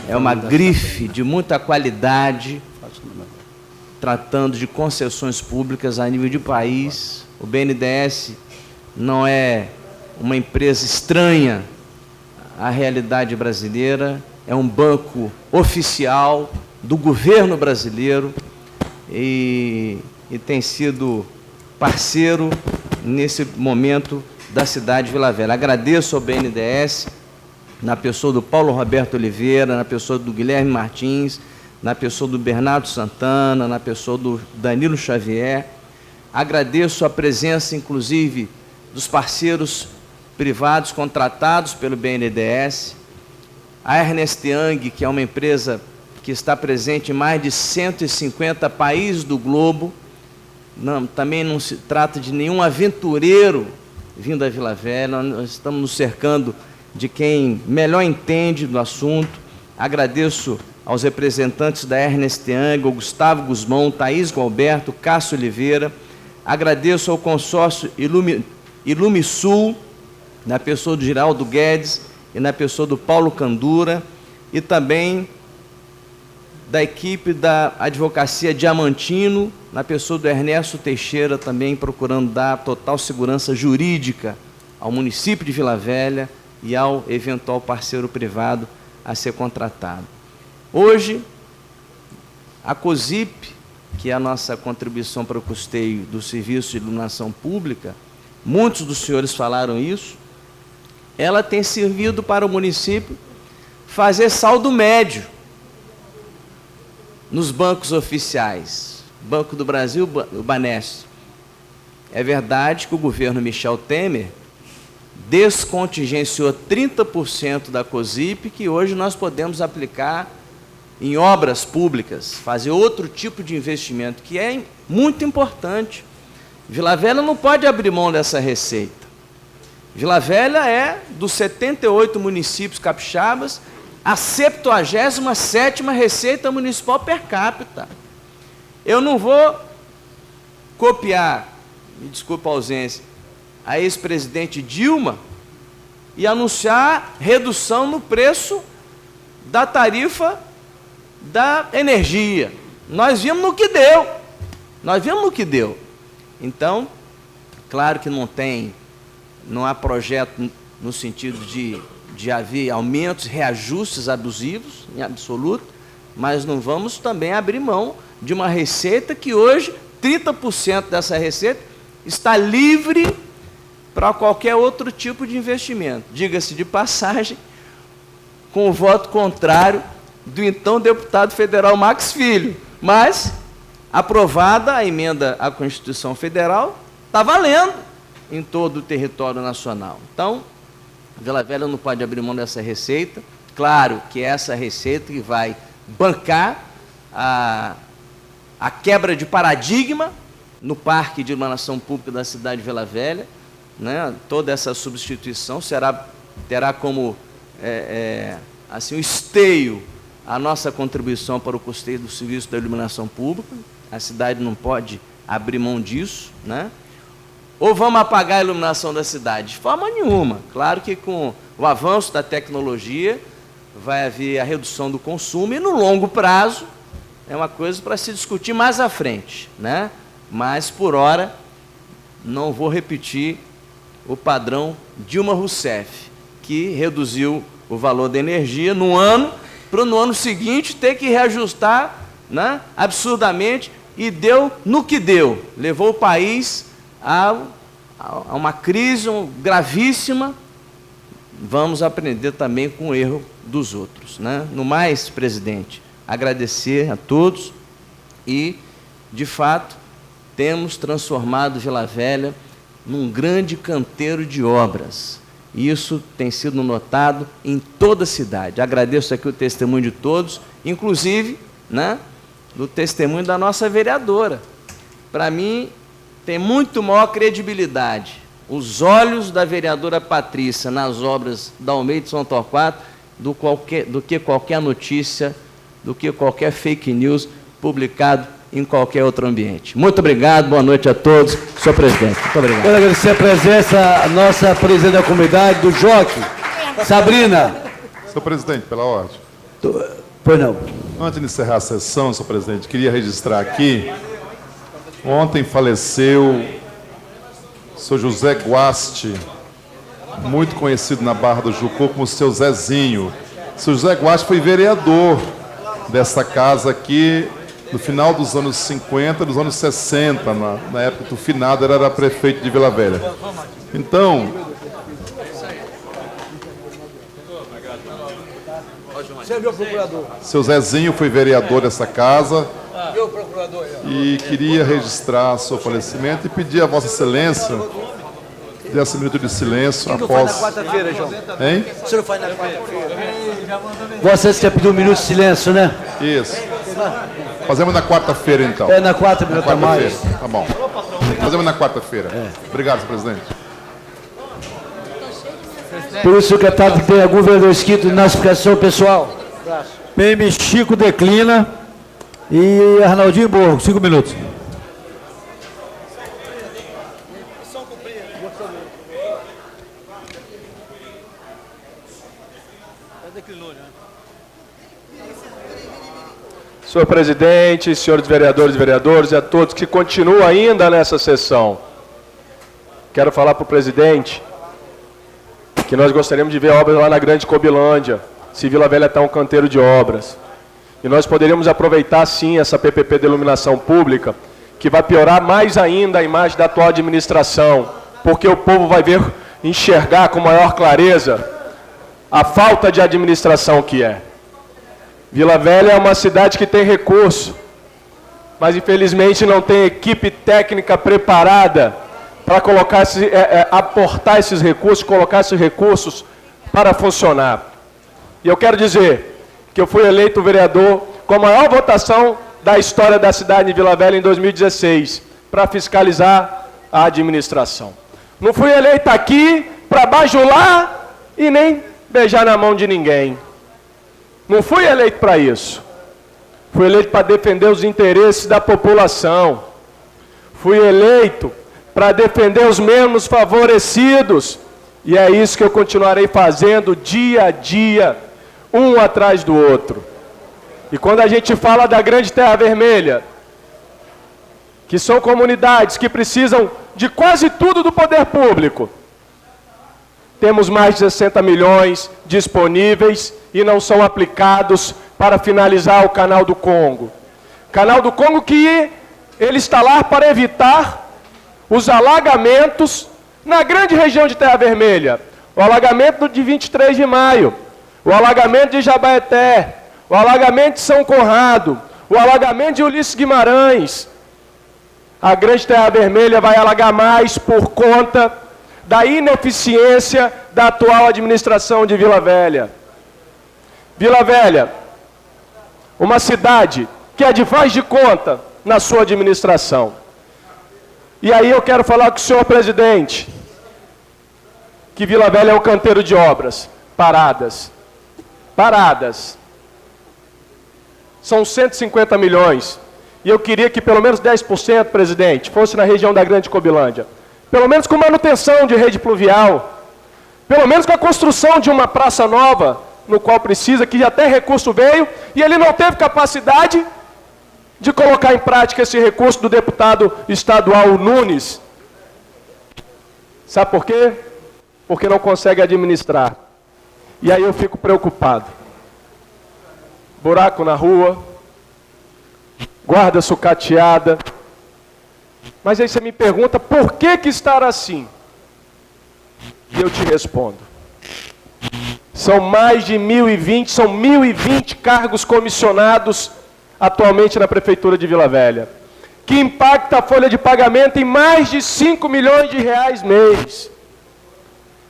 é uma grife de muita qualidade, tratando de concessões públicas a nível de país. O BNDES não é uma empresa estranha à realidade brasileira, é um banco oficial do governo brasileiro e tem sido parceiro nesse momento da cidade de Vila Velha. Agradeço ao BNDES, na pessoa do Paulo Roberto Oliveira, na pessoa do Guilherme Martins, na pessoa do Bernardo Santana, na pessoa do Danilo Xavier. Agradeço a presença, inclusive, dos parceiros privados contratados pelo BNDES, a Ernst Young, que é uma empresa que está presente em mais de 150 países do globo. Também não se trata de nenhum aventureiro vindo a Vila Velha, nós estamos nos cercando de quem melhor entende do assunto. Agradeço aos representantes da Ernst Young, o Gustavo Guzmão, Thaís Gualberto, Cássio Oliveira. Agradeço ao consórcio Ilumisul, na pessoa do Giraldo Guedes e na pessoa do Paulo Candura, e também da equipe da Advocacia Diamantino, na pessoa do Ernesto Teixeira, também procurando dar total segurança jurídica ao município de Vila Velha e ao eventual parceiro privado a ser contratado. Hoje, a COSIP, que é a nossa contribuição para o custeio do serviço de iluminação pública, muitos dos senhores falaram isso, ela tem servido para o município fazer saldo médio nos bancos oficiais, Banco do Brasil, o Banesp. É verdade que o governo Michel Temer descontingenciou 30% da COSIP, que hoje nós podemos aplicar em obras públicas, fazer outro tipo de investimento, que é muito importante. Vila Velha não pode abrir mão dessa receita. Vila Velha é, dos 78 municípios capixabas, a 77ª receita municipal per capita. Eu não vou copiar, me desculpa a ausência, a ex-presidente Dilma e anunciar redução no preço da tarifa da energia. Nós vimos no que deu. Nós vimos no que deu. Então, claro que não há projeto no sentido de haver aumentos, reajustes abusivos, em absoluto, mas não vamos também abrir mão de uma receita que hoje, 30% dessa receita, está livre para qualquer outro tipo de investimento. Diga-se de passagem, com o voto contrário do então deputado federal Max Filho, mas, aprovada a emenda à Constituição Federal, está valendo em todo o território nacional. Então, Vila Velha não pode abrir mão dessa receita. Claro que é essa receita que vai bancar a quebra de paradigma no parque de iluminação pública da cidade de Vila Velha, né? Toda essa substituição terá como assim, o esteio a nossa contribuição para o custeio do serviço da iluminação pública. A cidade não pode abrir mão disso, né? Ou vamos apagar a iluminação da cidade? De forma nenhuma. Claro que com o avanço da tecnologia vai haver a redução do consumo e no longo prazo é uma coisa para se discutir mais à frente, né? Mas, por hora, não vou repetir o padrão Dilma Rousseff, que reduziu o valor da energia no ano, para no ano seguinte ter que reajustar, né, absurdamente, e deu no que deu. Levou o país a uma crise gravíssima. Vamos aprender também com o erro dos outros, né? No mais, presidente, agradecer a todos e, de fato, temos transformado Vila Velha num grande canteiro de obras. Isso tem sido notado em toda a cidade. Agradeço aqui o testemunho de todos, inclusive, né, do testemunho da nossa vereadora. Para mim, tem muito maior credibilidade os olhos da vereadora Patrícia nas obras da Almeida e São Torquato do que qualquer notícia, do que qualquer fake news publicado em qualquer outro ambiente. Muito obrigado, boa noite a todos. Senhor presidente, muito obrigado. Quero agradecer a presença da nossa presidente da comunidade, do Joque. Sabrina. Senhor presidente, pela ordem. Pois não. Antes de encerrar a sessão, senhor presidente, queria registrar aqui, ontem faleceu o senhor José Guaste, muito conhecido na Barra do Jucu como o seu Zezinho. O senhor José Guaste foi vereador dessa casa aqui no final dos anos 50, dos anos 60, na época que o finado era prefeito de Vila Velha. Então, seu Zezinho foi vereador dessa casa e queria registrar seu falecimento e pedir a Vossa Excelência desse minuto de silêncio após... O senhor faz na quarta-feira, João? Hein? O senhor faz na quarta-feira. Vossa Excelência pediu um minuto de silêncio, né? Isso. Fazemos na quarta-feira, então. É, na quarta, minuto a mais. Tá bom. Fazemos na quarta-feira. Obrigado, senhor presidente. Por isso, secretário, que tem algum vereador inscrito na explicação pessoal? PM Chico declina e Arnaldinho Borgo, 5 minutos. Senhor presidente, senhores vereadores e vereadoras e a todos que continuam ainda nessa sessão. Quero falar para o presidente que nós gostaríamos de ver obras lá na Grande Cobilândia, se Vila Velha está um canteiro de obras. E nós poderíamos aproveitar, sim, essa PPP de iluminação pública, que vai piorar mais ainda a imagem da atual administração, porque o povo vai enxergar com maior clareza a falta de administração que é. Vila Velha é uma cidade que tem recurso, mas infelizmente não tem equipe técnica preparada para colocar aportar esses recursos, colocar esses recursos para funcionar. E eu quero dizer que eu fui eleito vereador com a maior votação da história da cidade de Vila Velha em 2016, para fiscalizar a administração. Não fui eleito aqui para bajular e nem beijar na mão de ninguém. Não fui eleito para isso. Fui eleito para defender os interesses da população. Fui eleito para defender os menos favorecidos. E é isso que eu continuarei fazendo dia a dia, um atrás do outro. E quando a gente fala da Grande Terra Vermelha, que são comunidades que precisam de quase tudo do poder público, temos mais de 60 milhões disponíveis e não são aplicados para finalizar o Canal do Congo. Canal do Congo que ele está lá para evitar os alagamentos na grande região de Terra Vermelha. O alagamento de 23 de maio, o alagamento de Jabaeté, o alagamento de São Conrado, o alagamento de Ulisses Guimarães. A Grande Terra Vermelha vai alagar mais por conta da ineficiência da atual administração de Vila Velha. Vila Velha, uma cidade que é de faz de conta na sua administração. E aí eu quero falar com o senhor presidente, que Vila Velha é um canteiro de obras paradas. Paradas. São 150 milhões. E eu queria que pelo menos 10%, presidente, fosse na região da Grande Cobilândia. Pelo menos com manutenção de rede pluvial. Pelo menos com a construção de uma praça nova, no qual precisa, que até recurso veio, e ele não teve capacidade de colocar em prática esse recurso do deputado estadual Nunes. Sabe por quê? Porque não consegue administrar. E aí eu fico preocupado. Buraco na rua, guarda sucateada. Mas aí você me pergunta, por que estar assim? E eu te respondo. São mais de 1.020, são 1.020 cargos comissionados atualmente na Prefeitura de Vila Velha, que impacta a folha de pagamento em mais de 5 milhões de reais mês.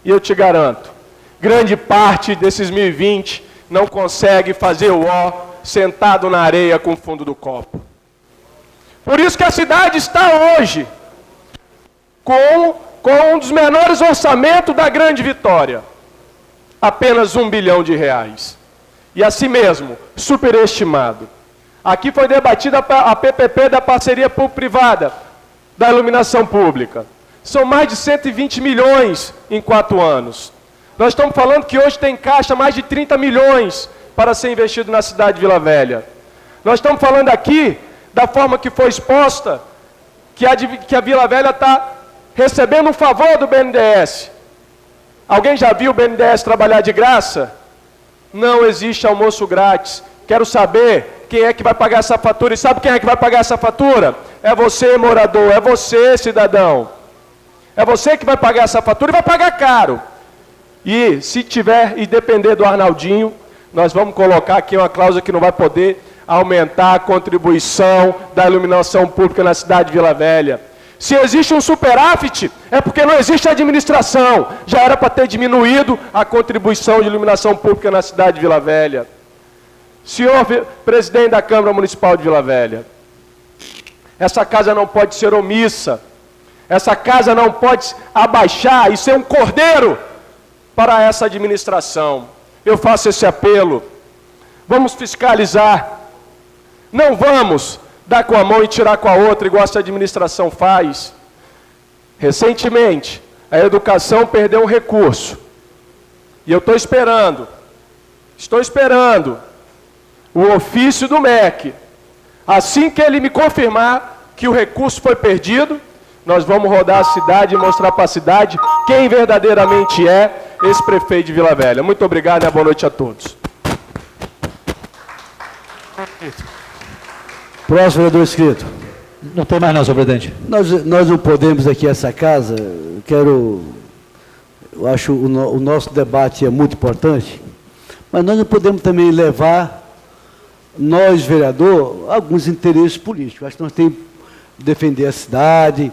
E eu te garanto, grande parte desses 1.020 não consegue fazer o ó sentado na areia com o fundo do copo. Por isso que a cidade está hoje com um dos menores orçamentos da Grande Vitória. Apenas R$1 bilhão. E assim mesmo, superestimado. Aqui foi debatida a PPP da parceria público-privada da iluminação pública. São mais de 120 milhões em 4 anos. Nós estamos falando que hoje tem em caixa mais de 30 milhões para ser investido na cidade de Vila Velha. Nós estamos falando aqui da forma que foi exposta, que a Vila Velha está recebendo um favor do BNDES. Alguém já viu o BNDES trabalhar de graça? Não existe almoço grátis. Quero saber quem é que vai pagar essa fatura. E sabe quem é que vai pagar essa fatura? É você, morador, é você, cidadão. É você que vai pagar essa fatura e vai pagar caro. E se tiver e depender do Arnaldinho, nós vamos colocar aqui uma cláusula que não vai poder aumentar a contribuição da iluminação pública na cidade de Vila Velha. Se existe um superávit, é porque não existe administração. Já era para ter diminuído a contribuição de iluminação pública na cidade de Vila Velha. Senhor presidente da Câmara Municipal de Vila Velha, essa casa não pode ser omissa. Essa casa não pode abaixar e ser um cordeiro para essa administração. Eu faço esse apelo. Vamos fiscalizar. Não vamos dar com a mão e tirar com a outra, igual essa administração faz. Recentemente, a educação perdeu um recurso. E eu estou esperando o ofício do MEC. Assim que ele me confirmar que o recurso foi perdido, nós vamos rodar a cidade e mostrar para a cidade quem verdadeiramente é esse prefeito de Vila Velha. Muito obrigado e boa noite a todos. Próximo vereador inscrito. Não tem mais não, senhor presidente. Nós não podemos aqui, essa casa, eu acho o nosso debate é muito importante, mas nós não podemos também levar, nós, vereador, alguns interesses políticos. Acho que nós temos que defender a cidade,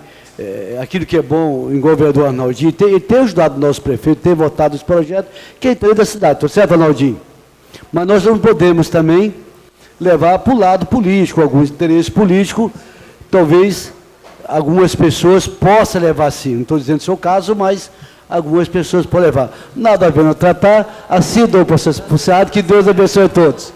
aquilo que é bom, igual o vereador Arnaldinho, ele tem ajudado o nosso prefeito, tem votado os projetos, que é interesse da cidade, estou certo, Arnaldinho? Mas nós não podemos também levar para o lado político, alguns interesses políticos, talvez algumas pessoas possam levar sim, não estou dizendo o seu caso, mas algumas pessoas podem levar. Nada a ver não tratar, assim dou o processo, que Deus abençoe a todos.